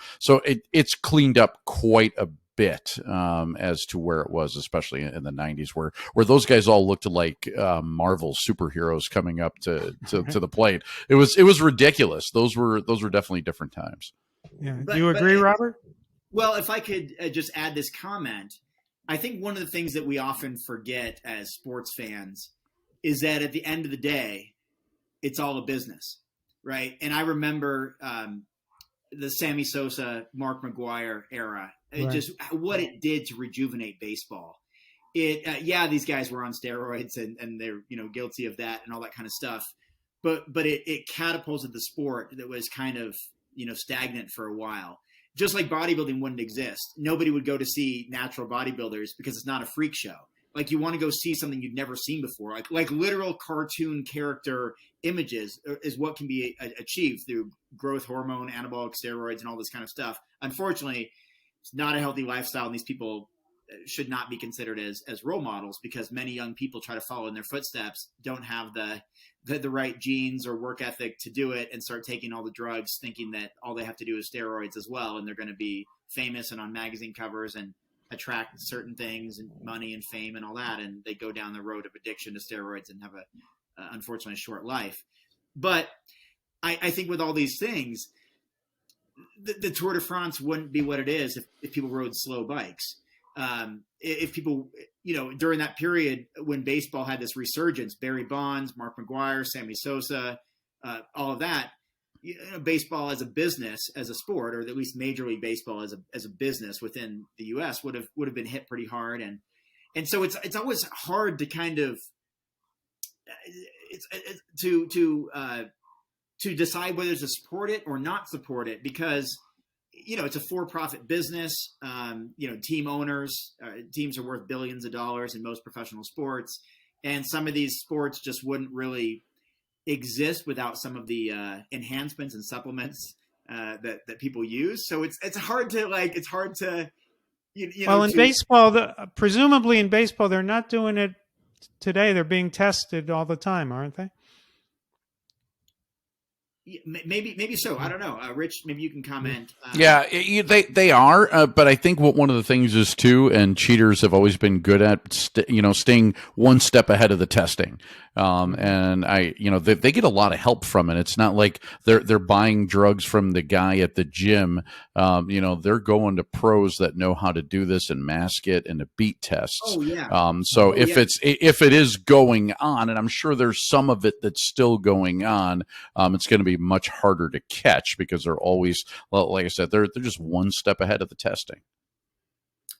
it's cleaned up quite a bit as to where it was, especially in the 90s, where those guys all looked like Marvel superheroes coming up to the plate. It was ridiculous. Those were definitely different times. Yeah. Do you agree, Robert? Well, if I could just add this comment, I think one of the things that we often forget as sports fans is that at the end of the day, it's all a business, right? And I remember the Sammy Sosa, Mark McGwire era, just what it did to rejuvenate baseball. These guys were on steroids and they're guilty of that and all that kind of stuff, but it catapulted the sport that was kind of stagnant for a while. Just like bodybuilding wouldn't exist, nobody would go to see natural bodybuilders because it's not a freak show. Like, you want to go see something you've never seen before, like literal cartoon character images is what can be achieved through growth hormone, anabolic steroids, and all this kind of stuff. Unfortunately, it's not a healthy lifestyle, and these people should not be considered as role models, because many young people try to follow in their footsteps, don't have the right genes or work ethic to do it, and start taking all the drugs thinking that all they have to do is steroids as well, and they're going to be famous and on magazine covers and attract certain things and money and fame and all that, and they go down the road of addiction to steroids and have unfortunately a short life. But I think with all these things, the Tour de France wouldn't be what it is if people rode slow bikes. If people, during that period when baseball had this resurgence, Barry Bonds, Mark McGwire, Sammy Sosa, all of that, baseball as a business, as a sport, or at least Major League Baseball as a business within the U.S. would have been hit pretty hard, and so it's always hard to kind of to decide whether to support it or not support it, because it's a for-profit business. Team owners, teams are worth billions of dollars in most professional sports, and some of these sports just wouldn't really exist without some of the enhancements and supplements that people use. So it's hard to in baseball, presumably in baseball, they're not doing it today. They're being tested all the time, aren't they? Maybe so. I don't know. Rich, maybe you can comment. They are, but I think one of the things is too, and cheaters have always been good at staying one step ahead of the testing. And they get a lot of help from it. It's not like they're buying drugs from the guy at the gym. They're going to pros that know how to do this and mask it and to beat tests. Oh yeah. If it is going on, and I'm sure there's some of it that's still going on, it's going to be much harder to catch because they're always, like I said, they're just one step ahead of the testing.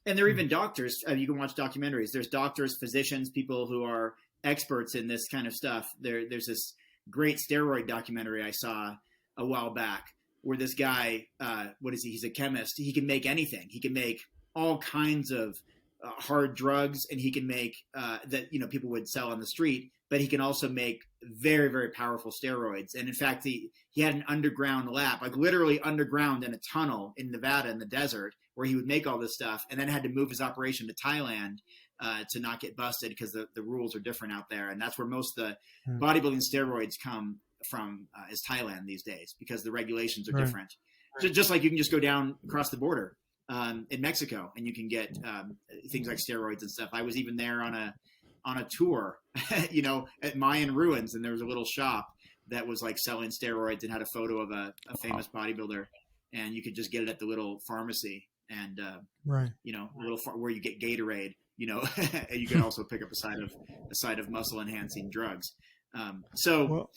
And there are even doctors. You can watch documentaries. There's doctors, physicians, people who are experts in this kind of stuff. There's this great steroid documentary I saw a while back where this guy, he's a chemist. He can make anything. He can make all kinds of hard drugs, and he can make that people would sell on the street, but he can also make very, very powerful steroids. And in fact, he had an underground lab, like literally underground in a tunnel in Nevada in the desert, where he would make all this stuff, and then had to move his operation to Thailand to not get busted, because the rules are different out there. And that's where most of the bodybuilding steroids come from, is Thailand these days, because the regulations are different. Just like you can just go down across the border in Mexico and you can get things like steroids and stuff. I was even there on a tour, at Mayan ruins, and there was a little shop that was like selling steroids and had a photo of a famous bodybuilder, and you could just get it at the little pharmacy, and a little where you get Gatorade, and you can also pick up a side of muscle enhancing drugs. So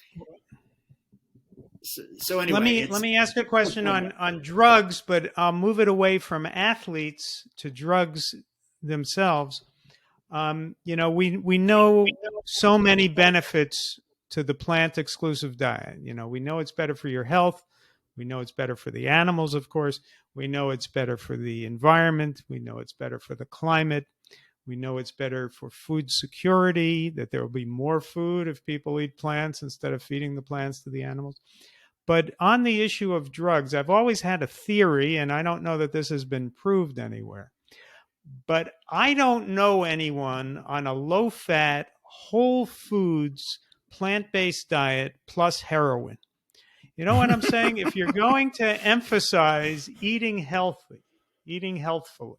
anyway, let me ask a question on drugs, but I'll move it away from athletes to drugs themselves. We know so many benefits to the plant exclusive diet. We know it's better for your health. We know it's better for the animals, of course. We know it's better for the environment. We know it's better for the climate. We know it's better for food security, that there will be more food if people eat plants instead of feeding the plants to the animals. But on the issue of drugs, I've always had a theory, and I don't know that this has been proved anywhere. But I don't know anyone on a low-fat, whole foods, plant-based diet plus heroin. You know what I'm saying? If you're going to emphasize eating healthy, eating healthfully,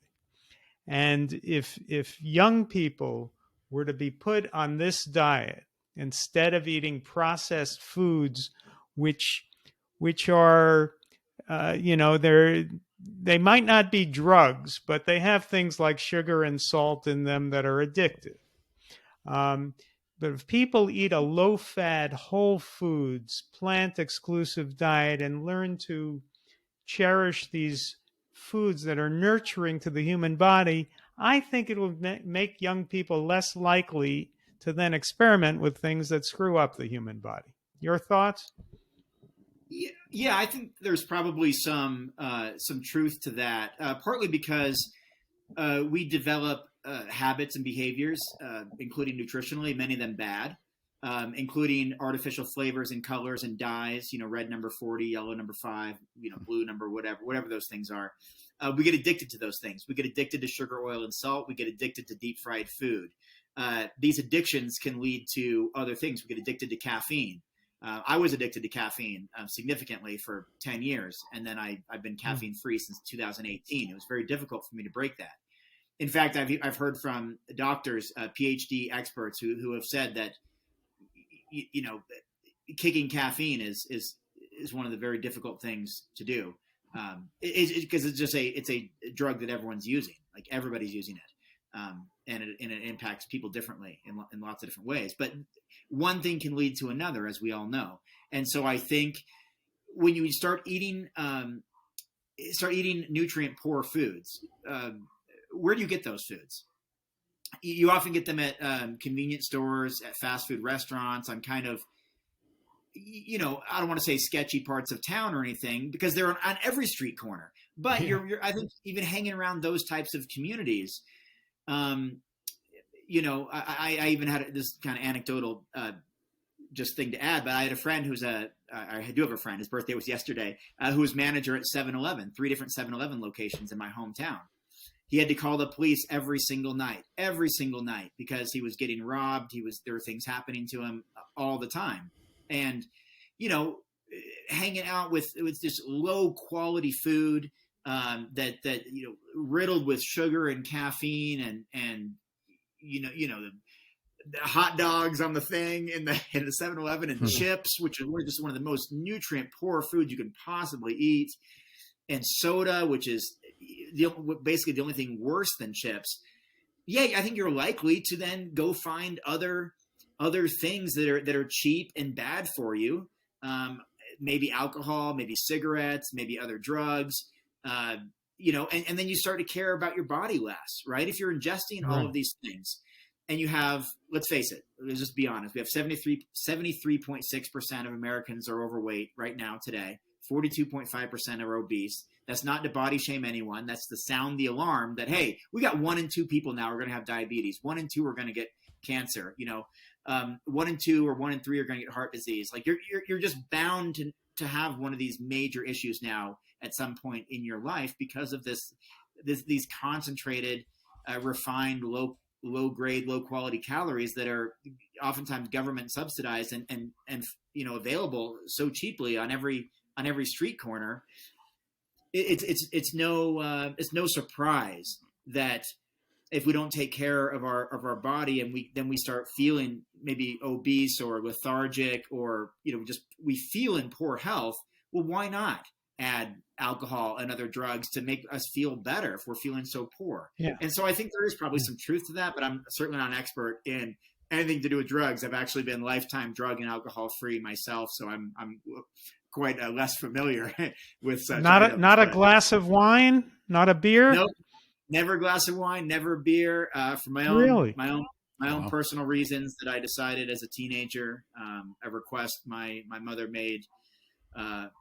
and if young people were to be put on this diet instead of eating processed foods, which are they might not be drugs, but they have things like sugar and salt in them that are addictive. But if people eat a low-fat, whole foods, plant-exclusive diet and learn to cherish these foods that are nurturing to the human body, I think it will make young people less likely to then experiment with things that screw up the human body. Your thoughts? Yeah, I think there's probably some truth to that. Partly because we develop habits and behaviors, including nutritionally, many of them bad, including artificial flavors and colors and dyes. Red number 40, yellow number 5, blue number whatever those things are. We get addicted to those things. We get addicted to sugar, oil, and salt. We get addicted to deep fried food. These addictions can lead to other things. We get addicted to caffeine. I was addicted to caffeine significantly for 10 years, and then I've been caffeine free since 2018. It was very difficult for me to break that. In fact, I've heard from doctors, PhD experts who have said that kicking caffeine is one of the very difficult things to do, because it's a drug that everyone's using, like everybody's using it. And it impacts people differently in lots of different ways. But one thing can lead to another, as we all know. And so I think when you start eating nutrient poor foods, where do you get those foods? You often get them at convenience stores, at fast food restaurants, on kind of, I don't want to say sketchy parts of town or anything, because they're on every street corner. But you're I think even hanging around those types of communities. I even had this kind of anecdotal just thing to add, but I had a friend I do have a friend, his birthday was yesterday, who was manager at 7-Eleven, 3 different 7-Eleven locations in my hometown. He had to call the police every single night, because he was getting robbed. There were things happening to him all the time. And, hanging out with this low quality food, that riddled with sugar and caffeine and the hot dogs on the thing in the 7-Eleven and chips, which are just one of the most nutrient poor foods you can possibly eat, and soda, which is basically the only thing worse than chips. Yeah, I think you're likely to then go find other things that are cheap and bad for you. Maybe alcohol, maybe cigarettes, maybe other drugs. And then you start to care about your body less, right? If you're ingesting all of these things, and you have, let's face it, let's just be honest, we have 73.6% of Americans are overweight right now today. 42.5% are obese. That's not to body shame anyone. That's to sound the alarm that, hey, we got 1 in 2 people now are going to have diabetes. 1 in 2 are going to get cancer. 1 in 2 or 1 in 3 are going to get heart disease. Like you're just bound to have one of these major issues now at some point in your life because of these concentrated, refined, low grade, low quality calories that are oftentimes government subsidized and available so cheaply on every street corner. It's no surprise that if we don't take care of our body and we start feeling maybe obese or lethargic or we feel in poor health, well, why not add alcohol and other drugs to make us feel better if we're feeling so poor? Yeah. And so I think there is probably some truth to that, but I'm certainly not an expert in anything to do with drugs. I've actually been lifetime drug and alcohol free myself, so I'm quite less familiar with such. Not a glass of wine, not a beer. Nope, never a glass of wine, never a beer. For my own personal reasons that I decided as a teenager, a request my mother made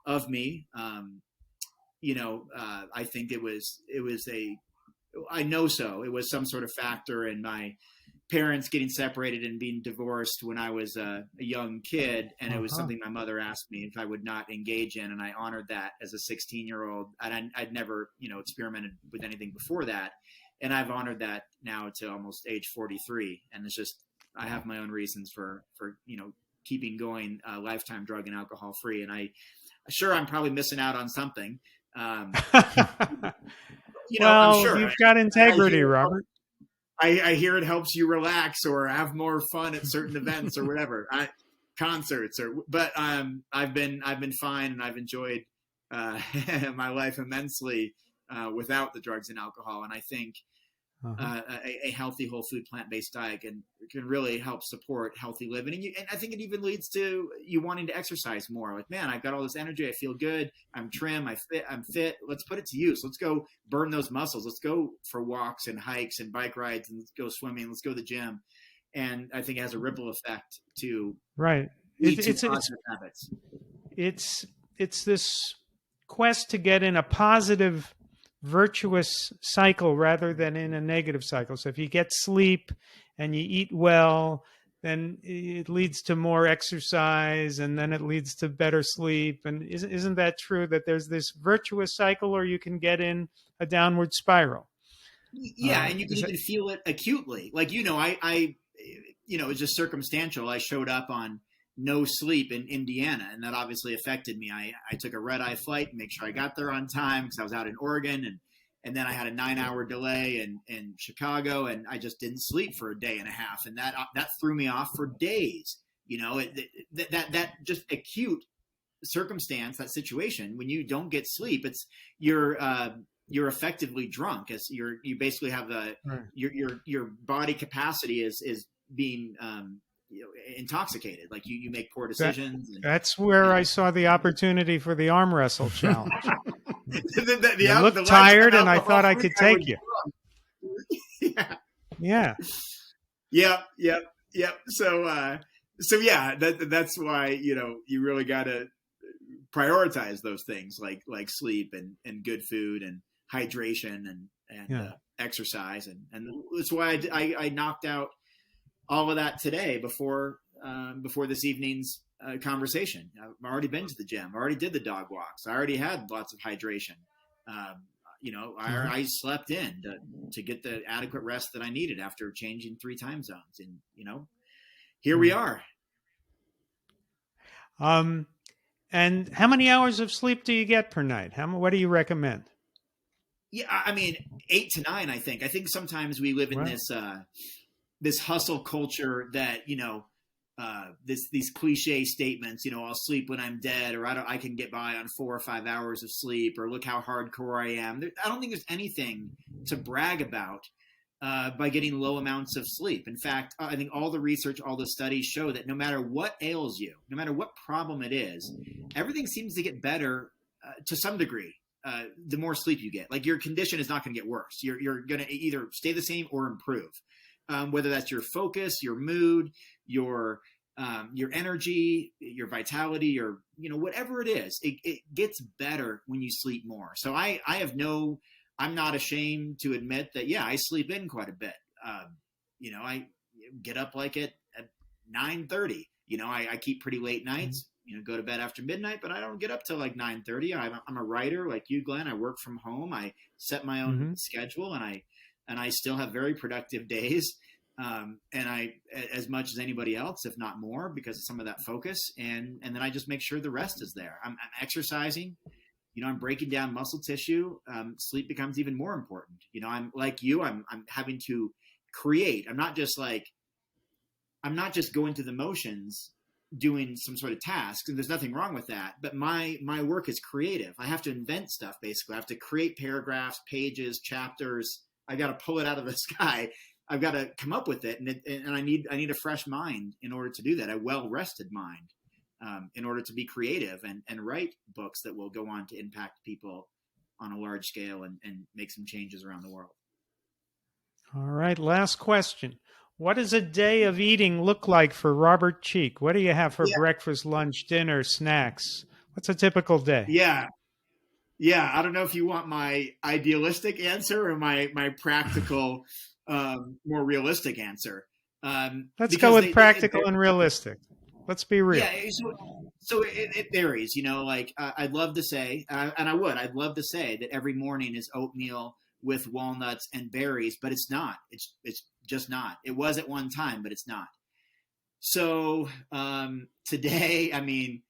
of me. I think it was some sort of factor in my parents getting separated and being divorced when I was a young kid. And it was something my mother asked me if I would not engage in. And I honored that as a 16-year-old. And I'd never, experimented with anything before that. And I've honored that now to almost age 43. And it's just, I have my own reasons for keeping going lifetime drug and alcohol free. And I'm probably missing out on something. Well, I'm sure. You've got integrity, Robert. I hear it helps you relax or have more fun at certain events or whatever, concerts but I've been fine, and I've enjoyed my life immensely without the drugs and alcohol. And I think a healthy whole food plant-based diet can really help support healthy living. And I think it even leads to you wanting to exercise more. Like, man, I've got all this energy. I feel good. I'm trim. I'm fit. Let's put it to use. Let's go burn those muscles. Let's go for walks and hikes and bike rides, and let's go swimming. Let's go to the gym. And I think it has a ripple effect to positive habits. It's this quest to get in a positive, virtuous cycle rather than in a negative cycle. So if you get sleep and you eat well, then it leads to more exercise, and then it leads to better sleep. And isn't that true, that there's this virtuous cycle, or you can get in a downward spiral? Yeah. And you can even feel it acutely. Like, I it's just circumstantial. I showed up on no sleep in Indiana, and that obviously affected me. I took a red-eye flight to make sure I got there on time because I was out in Oregon, and then I had a 9-hour delay in Chicago, and I just didn't sleep for a day and a half, and that threw me off for days. That just acute circumstance, that situation, when you don't get sleep, it's you're effectively drunk. As you basically have your body capacity is being intoxicated. Like you make poor decisions. That's where I saw the opportunity for the arm wrestle challenge. You looked tired, and I thought I could take you. Yeah. So yeah, that's why you really got to prioritize those things like sleep and good food and hydration and exercise, and that's why I knocked out all of that today before this evening's conversation. I've already been to the gym. I already did the dog walks. I already had lots of hydration. I slept in to get the adequate rest that I needed after changing 3 time zones. And, here we are. And how many hours of sleep do you get per night? what do you recommend? Yeah, I mean, 8 to 9, I think. I think sometimes we live in this hustle culture that, these cliche statements, I'll sleep when I'm dead, or I can get by on 4 or 5 hours of sleep, or look how hardcore I am. I don't think there's anything to brag about by getting low amounts of sleep. In fact, I think all the research, all the studies show that no matter what ails you, no matter what problem it is, everything seems to get better to some degree. The more sleep you get, like your condition is not going to get worse. You're going to either stay the same or improve. Whether that's your focus, your mood, your energy, your vitality, or whatever it is, it gets better when you sleep more. So I'm not ashamed to admit that. Yeah, I sleep in quite a bit. I get up like at 9:30. I keep pretty late nights. Go to bed after midnight, but I don't get up till like 9:30. I'm a writer like you, Glenn. I work from home. I set my own schedule, and I still have very productive days. And I, as much as anybody else, if not more, because of some of that focus. And then I just make sure the rest is there. I'm exercising, I'm breaking down muscle tissue. Sleep becomes even more important. I'm like you, I'm having to create. I'm not just going through the motions doing some sort of task, and there's nothing wrong with that. But my work is creative. I have to invent stuff. Basically, I have to create paragraphs, pages, chapters. I got to pull it out of the sky. I've got to come up with it, and I need a fresh mind in order to do that. A well-rested mind in order to be creative and write books that will go on to impact people on a large scale and make some changes around the world. All right, last question. What does a day of eating look like for Robert Cheeke? What do you have for breakfast, lunch, dinner, snacks? What's a typical day? Yeah. I don't know if you want my idealistic answer or my practical, more realistic answer. Let's go with practical and realistic. Let's be real. Yeah, so it varies, like I'd love to say, I'd love to say that every morning is oatmeal with walnuts and berries, but it's not. It's just not. It was at one time, but it's not. So today, I mean,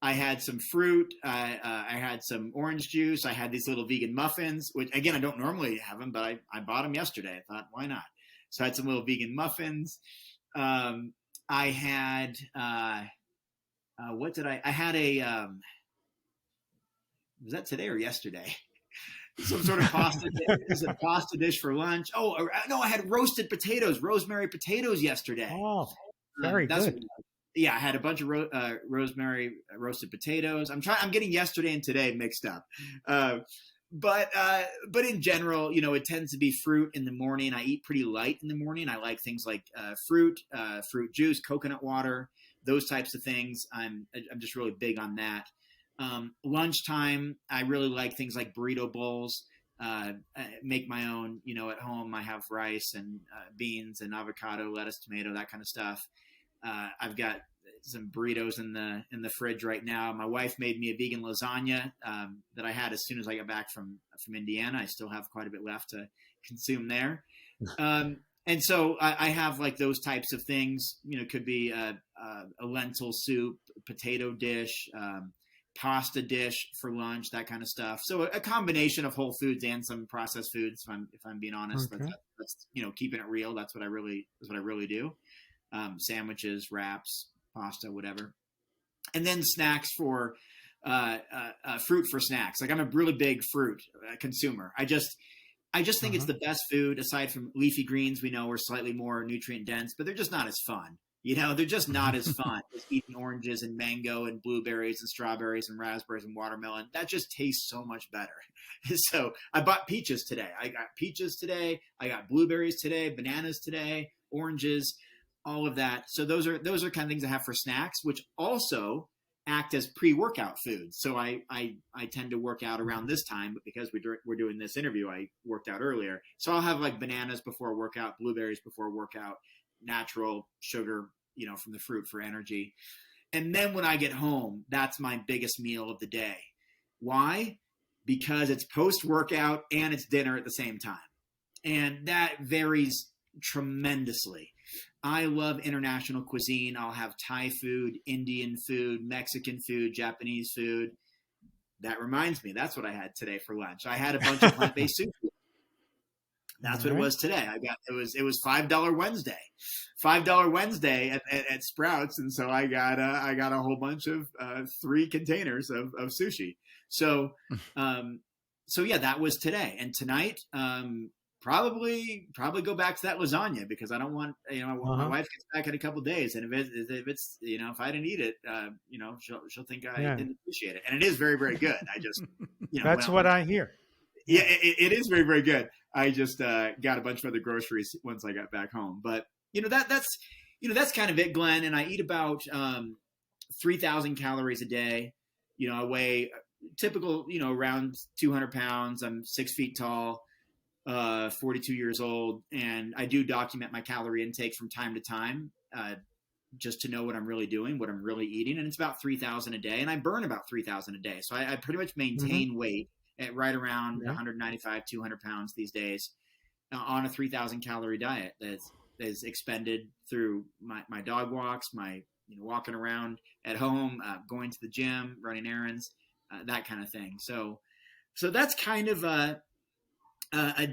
I had some fruit. I had some orange juice. I had these little vegan muffins, which again, I don't normally have them, but I bought them yesterday. I thought, why not? So I had some little vegan muffins. I had, what did I had was that today or yesterday? Some sort of pasta, is a pasta dish for lunch. Oh, no, I had roasted potatoes, rosemary potatoes yesterday. Oh, very good. Yeah, I had a bunch of rosemary roasted potatoes. I'm getting yesterday and today mixed up. But in general, it tends to be fruit in the morning. I eat pretty light in the morning. I like things like fruit juice, coconut water, those types of things. I'm just really big on that. Lunchtime, I really like things like burrito bowls. I make my own, at home. I have rice and beans and avocado, lettuce, tomato, that kind of stuff. I've got some burritos in the fridge right now. My wife made me a vegan lasagna that I had as soon as I got back from Indiana. I still have quite a bit left to consume there. And so I have like those types of things, could be a lentil soup, potato dish, pasta dish for lunch, that kind of stuff. So a combination of whole foods and some processed foods, if I'm being honest. Okay. That's keeping it real. That's what I really do. Sandwiches, wraps, pasta, whatever. And then snacks for fruit for snacks. Like I'm a really big fruit consumer. I just think it's the best food aside from leafy greens. We know are slightly more nutrient dense, but they're just not as fun. They're just not as fun as eating oranges and mango and blueberries and strawberries and raspberries and watermelon. That just tastes so much better. So I bought peaches today. I got peaches today. I got blueberries today, bananas today, oranges, all of that. So those are kind of things I have for snacks, which also act as pre-workout foods. So I tend to work out around this time, but because we're doing this interview, I worked out earlier. So I'll have like bananas before workout, blueberries before workout, natural sugar, from the fruit for energy. And then when I get home, that's my biggest meal of the day. Why? Because it's post-workout and it's dinner at the same time. And that varies tremendously. I love international cuisine. I'll have Thai food, Indian food, Mexican food, Japanese food. That reminds me, that's what I had today for lunch. I had a bunch of plant-based sushi. That's what it was today. It was $5 Wednesday, $5 Wednesday at Sprouts, and so I got a whole bunch of 3 containers of sushi. So yeah, that was today, and tonight probably go back to that lasagna because I don't want my wife gets back in a couple of days, and if it's if I didn't eat it, she'll think I didn't appreciate it, and it is very, very good. I just that's what I hear. Yeah, it is very, very good. I just got a bunch of other groceries once I got back home. But, that's kind of it, Glenn. And I eat about 3,000 calories a day. I weigh typical, around 200 pounds. I'm 6 feet tall, 42 years old. And I do document my calorie intake from time to time just to know what I'm really doing, what I'm really eating. And it's about 3,000 a day. And I burn about 3,000 a day. So I pretty much maintain weight at right around 195, 200 pounds these days on a 3,000 calorie diet that is expended through my dog walks, my walking around at home, going to the gym, running errands, that kind of thing. So that's kind of a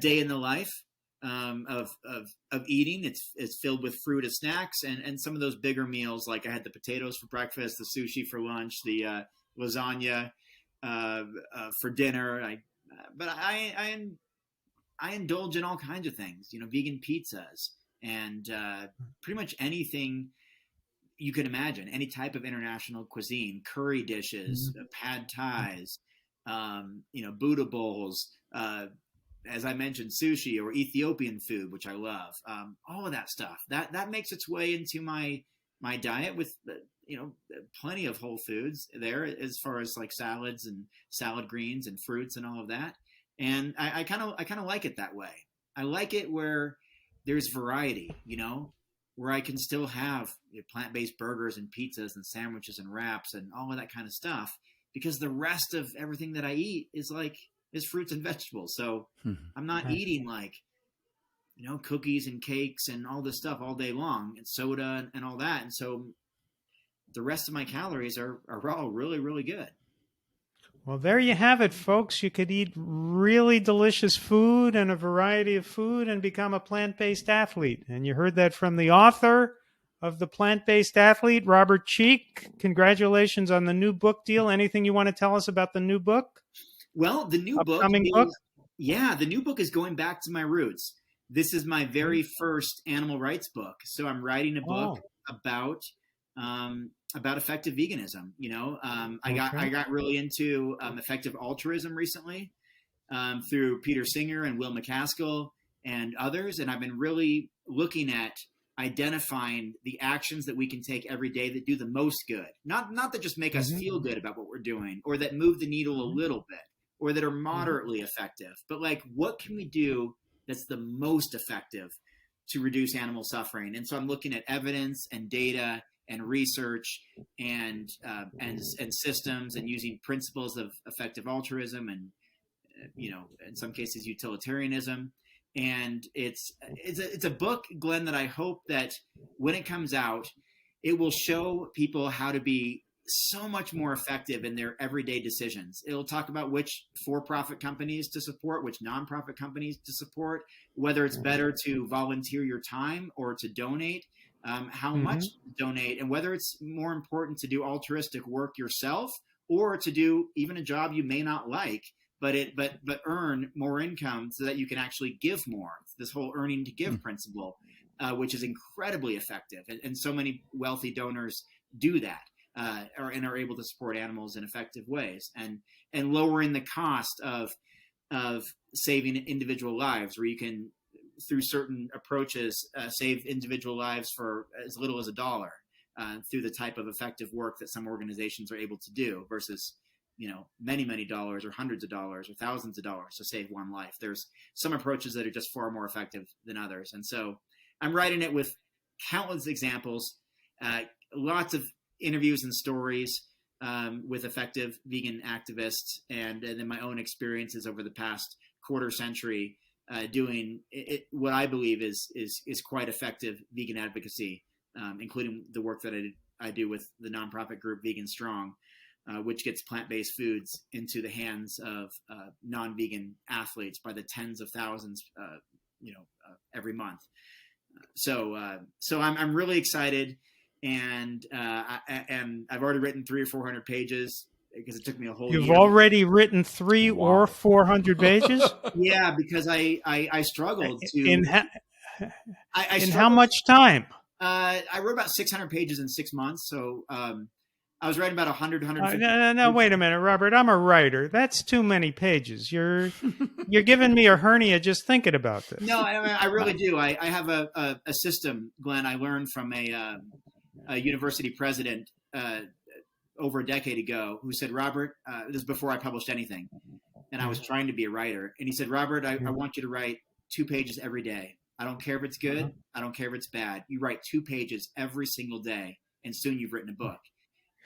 day in the life of eating. It's filled with fruit as snacks and some of those bigger meals. Like I had the potatoes for breakfast, the sushi for lunch, the lasagna for dinner. But I indulge in all kinds of things, vegan pizzas and pretty much anything you can imagine, any type of international cuisine, curry dishes, pad thais, Buddha bowls, as I mentioned, sushi or Ethiopian food, which I love. All of that stuff that makes its way into my diet with plenty of whole foods there as far as like salads and salad greens and fruits and all of that. And I kind of like it that way. I like it where there's variety, where I can still have plant-based burgers and pizzas and sandwiches and wraps and all of that kind of stuff, because the rest of everything that I eat is fruits and vegetables. So I'm not eating cookies and cakes and all this stuff all day long, and soda and all that. And so the rest of my calories are all really, really good. Well, there you have it, folks. You could eat really delicious food and a variety of food and become a plant-based athlete. And you heard that from the author of The Plant-Based Athlete, Robert Cheeke. Congratulations on the new book deal. Anything you want to tell us about the new book? Well, the new book is going back to my roots. This is my very first animal rights book. So I'm writing a book about effective veganism. I got really into effective altruism recently through Peter Singer and Will McCaskill and others. And I've been really looking at identifying the actions that we can take every day that do the most good. Not that just make us feel good about what we're doing, or that move the needle a little bit, or that are moderately effective, but what can we do that's the most effective to reduce animal suffering? And so I'm looking at evidence and data and research and systems, and using principles of effective altruism and in some cases utilitarianism. And it's a book, Glenn, that I hope that when it comes out, it will show people how to be so much more effective in their everyday decisions. It'll talk about which for-profit companies to support, which nonprofit companies to support, whether it's better to volunteer your time or to donate, how much to donate, and whether it's more important to do altruistic work yourself or to do even a job you may not like, but earn more income so that you can actually give more. It's this whole earning to give principle, which is incredibly effective. And so many wealthy donors do that. And are able to support animals in effective ways, and lowering the cost of saving individual lives, where you can, through certain approaches, save individual lives for as little as $1 through the type of effective work that some organizations are able to do, versus many dollars or hundreds of dollars or thousands of dollars to save one life. There's some approaches that are just far more effective than others, and so I'm writing it with countless examples, lots of interviews and stories with effective vegan activists, and then my own experiences over the past quarter century doing what I believe is quite effective vegan advocacy, including the work that I do with the nonprofit group Vegan Strong, which gets plant-based foods into the hands of non-vegan athletes by the tens of thousands, every month. So I'm really excited. And I've already written 300 or 400 pages because it took me a whole year. You've already written 300 or 400 pages? Yeah, because I struggled to. In how much time? I wrote about 600 pages in 6 months. So I was writing about 100, 150. No, wait a minute, Robert. I'm a writer. That's too many pages. You're giving me a hernia just thinking about this. No, I really do. I have a system, Glenn, I learned from a university president over a decade ago, who said, Robert, this is before I published anything, and I was trying to be a writer. And he said, Robert, I want you to write 2 pages every day. I don't care if it's good. I don't care if it's bad. You write 2 pages every single day, and soon you've written a book.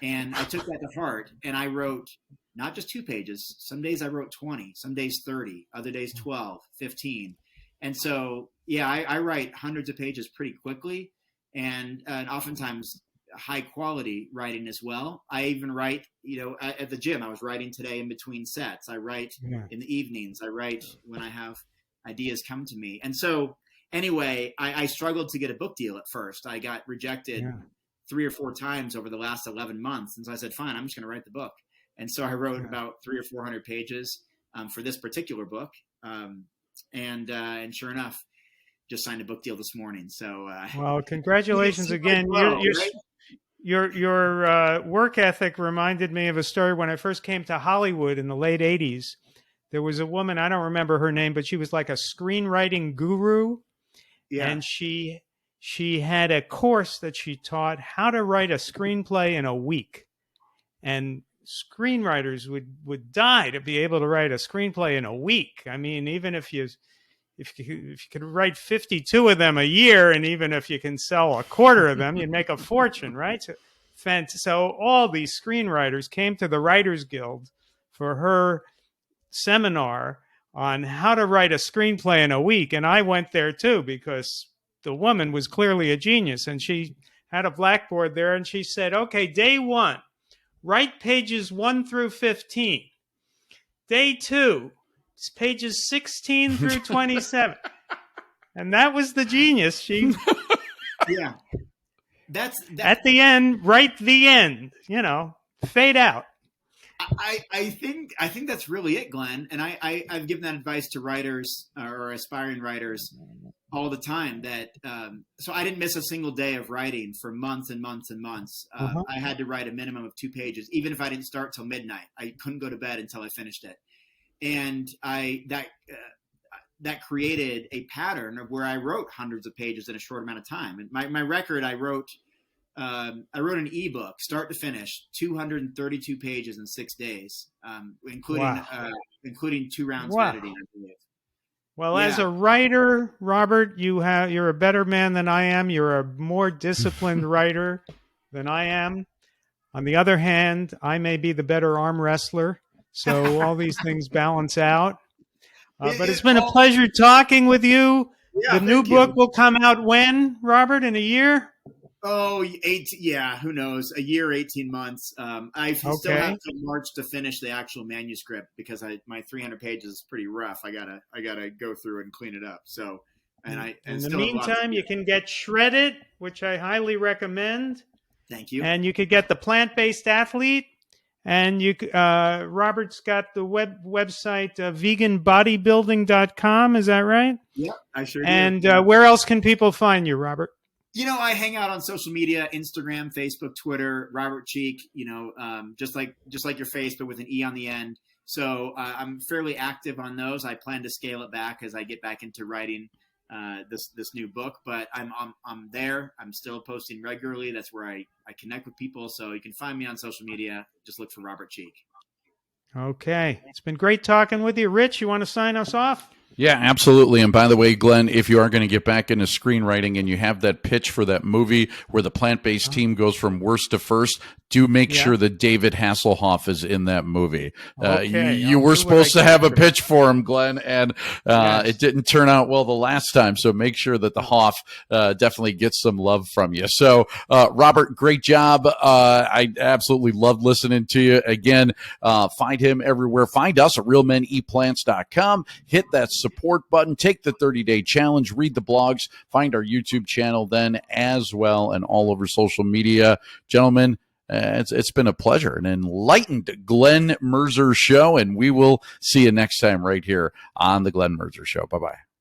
And I took that to heart, and I wrote not just 2 pages. Some days I wrote 20, some days 30, other days 12, 15. And so, yeah, I write hundreds of pages pretty quickly, and oftentimes high quality writing as well. I even write, at the gym. I was writing today in between sets. I write in the evenings. I write when I have ideas come to me. And so anyway, I struggled to get a book deal at first. I got rejected 3 or 4 times over the last 11 months. And so I said, fine, I'm just going to write the book. And so I wrote about 300 or 400 pages for this particular book. And sure enough, just signed a book deal this morning. So, well, congratulations again. Your work ethic reminded me of a story when I first came to Hollywood in the late 80s. There was a woman, I don't remember her name, but she was like a screenwriting guru. Yeah. And she had a course that she taught how to write a screenplay in a week. And screenwriters would die to be able to write a screenplay in a week. I mean, even if you if you could write 52 of them a year, and even if you can sell a quarter of them, you'd make a fortune, right? So all these screenwriters came to the Writers Guild for her seminar on how to write a screenplay in a week. And I went there too, because the woman was clearly a genius, and she had a blackboard there, and she said, okay, day 1, write pages 1 through 15. Day 2, it's pages 16 through 27. And that was the genius. She, yeah, that's at the end, write the end, fade out. I think that's really it, Glenn. And I've given that advice to writers or aspiring writers all the time, that so I didn't miss a single day of writing for months and months and months. I had to write a minimum of 2 pages, even if I didn't start till midnight. I couldn't go to bed until I finished it. And that created a pattern of where I wrote hundreds of pages in a short amount of time. And my record, I wrote an ebook, start to finish, 232 pages in 6 days, including 2 rounds of editing, I believe. Well, as a writer, Robert, you're a better man than I am. You're a more disciplined writer than I am. On the other hand, I may be the better arm wrestler. So all these things balance out. But it's been a pleasure talking with you. Yeah, the new book will come out when, Robert? In a year? Oh, who knows? A year, 18 months. I still have to March to finish the actual manuscript, because my 300 pages is pretty rough. I gotta go through it and clean it up. So, in the meantime, you can get Shredded, which I highly recommend. Thank you. And you could get the Plant-Based Athlete. And Robert's got the website veganbodybuilding.com. Is that right? Yeah, I sure do. And where else can people find you, Robert? I hang out on social media: Instagram, Facebook, Twitter. Robert Cheeke. Just like your face, but with an E on the end. So I'm fairly active on those. I plan to scale it back as I get back into writing this new book, but I'm there. I'm still posting regularly. That's where I connect with people. So you can find me on social media. Just look for Robert Cheeke. Okay. It's been great talking with you. Rich, you want to sign us off? Yeah, absolutely. And by the way, Glenn, if you are going to get back into screenwriting and you have that pitch for that movie where the plant-based team goes from worst to first, do make sure that David Hasselhoff is in that movie. You were supposed to have a pitch for him, Glenn, and it didn't turn out well the last time. So make sure that the Hoff definitely gets some love from you. So, Robert, great job. I absolutely loved listening to you. Again, find him everywhere. Find us at realmeneatplants.com. Hit that support button. Take the 30-day challenge. Read the blogs. Find our YouTube channel then as well, and all over social media. Gentlemen, it's been a pleasure, an enlightened Glen Merzer show, and we will see you next time right here on the Glen Merzer Show. Bye-bye.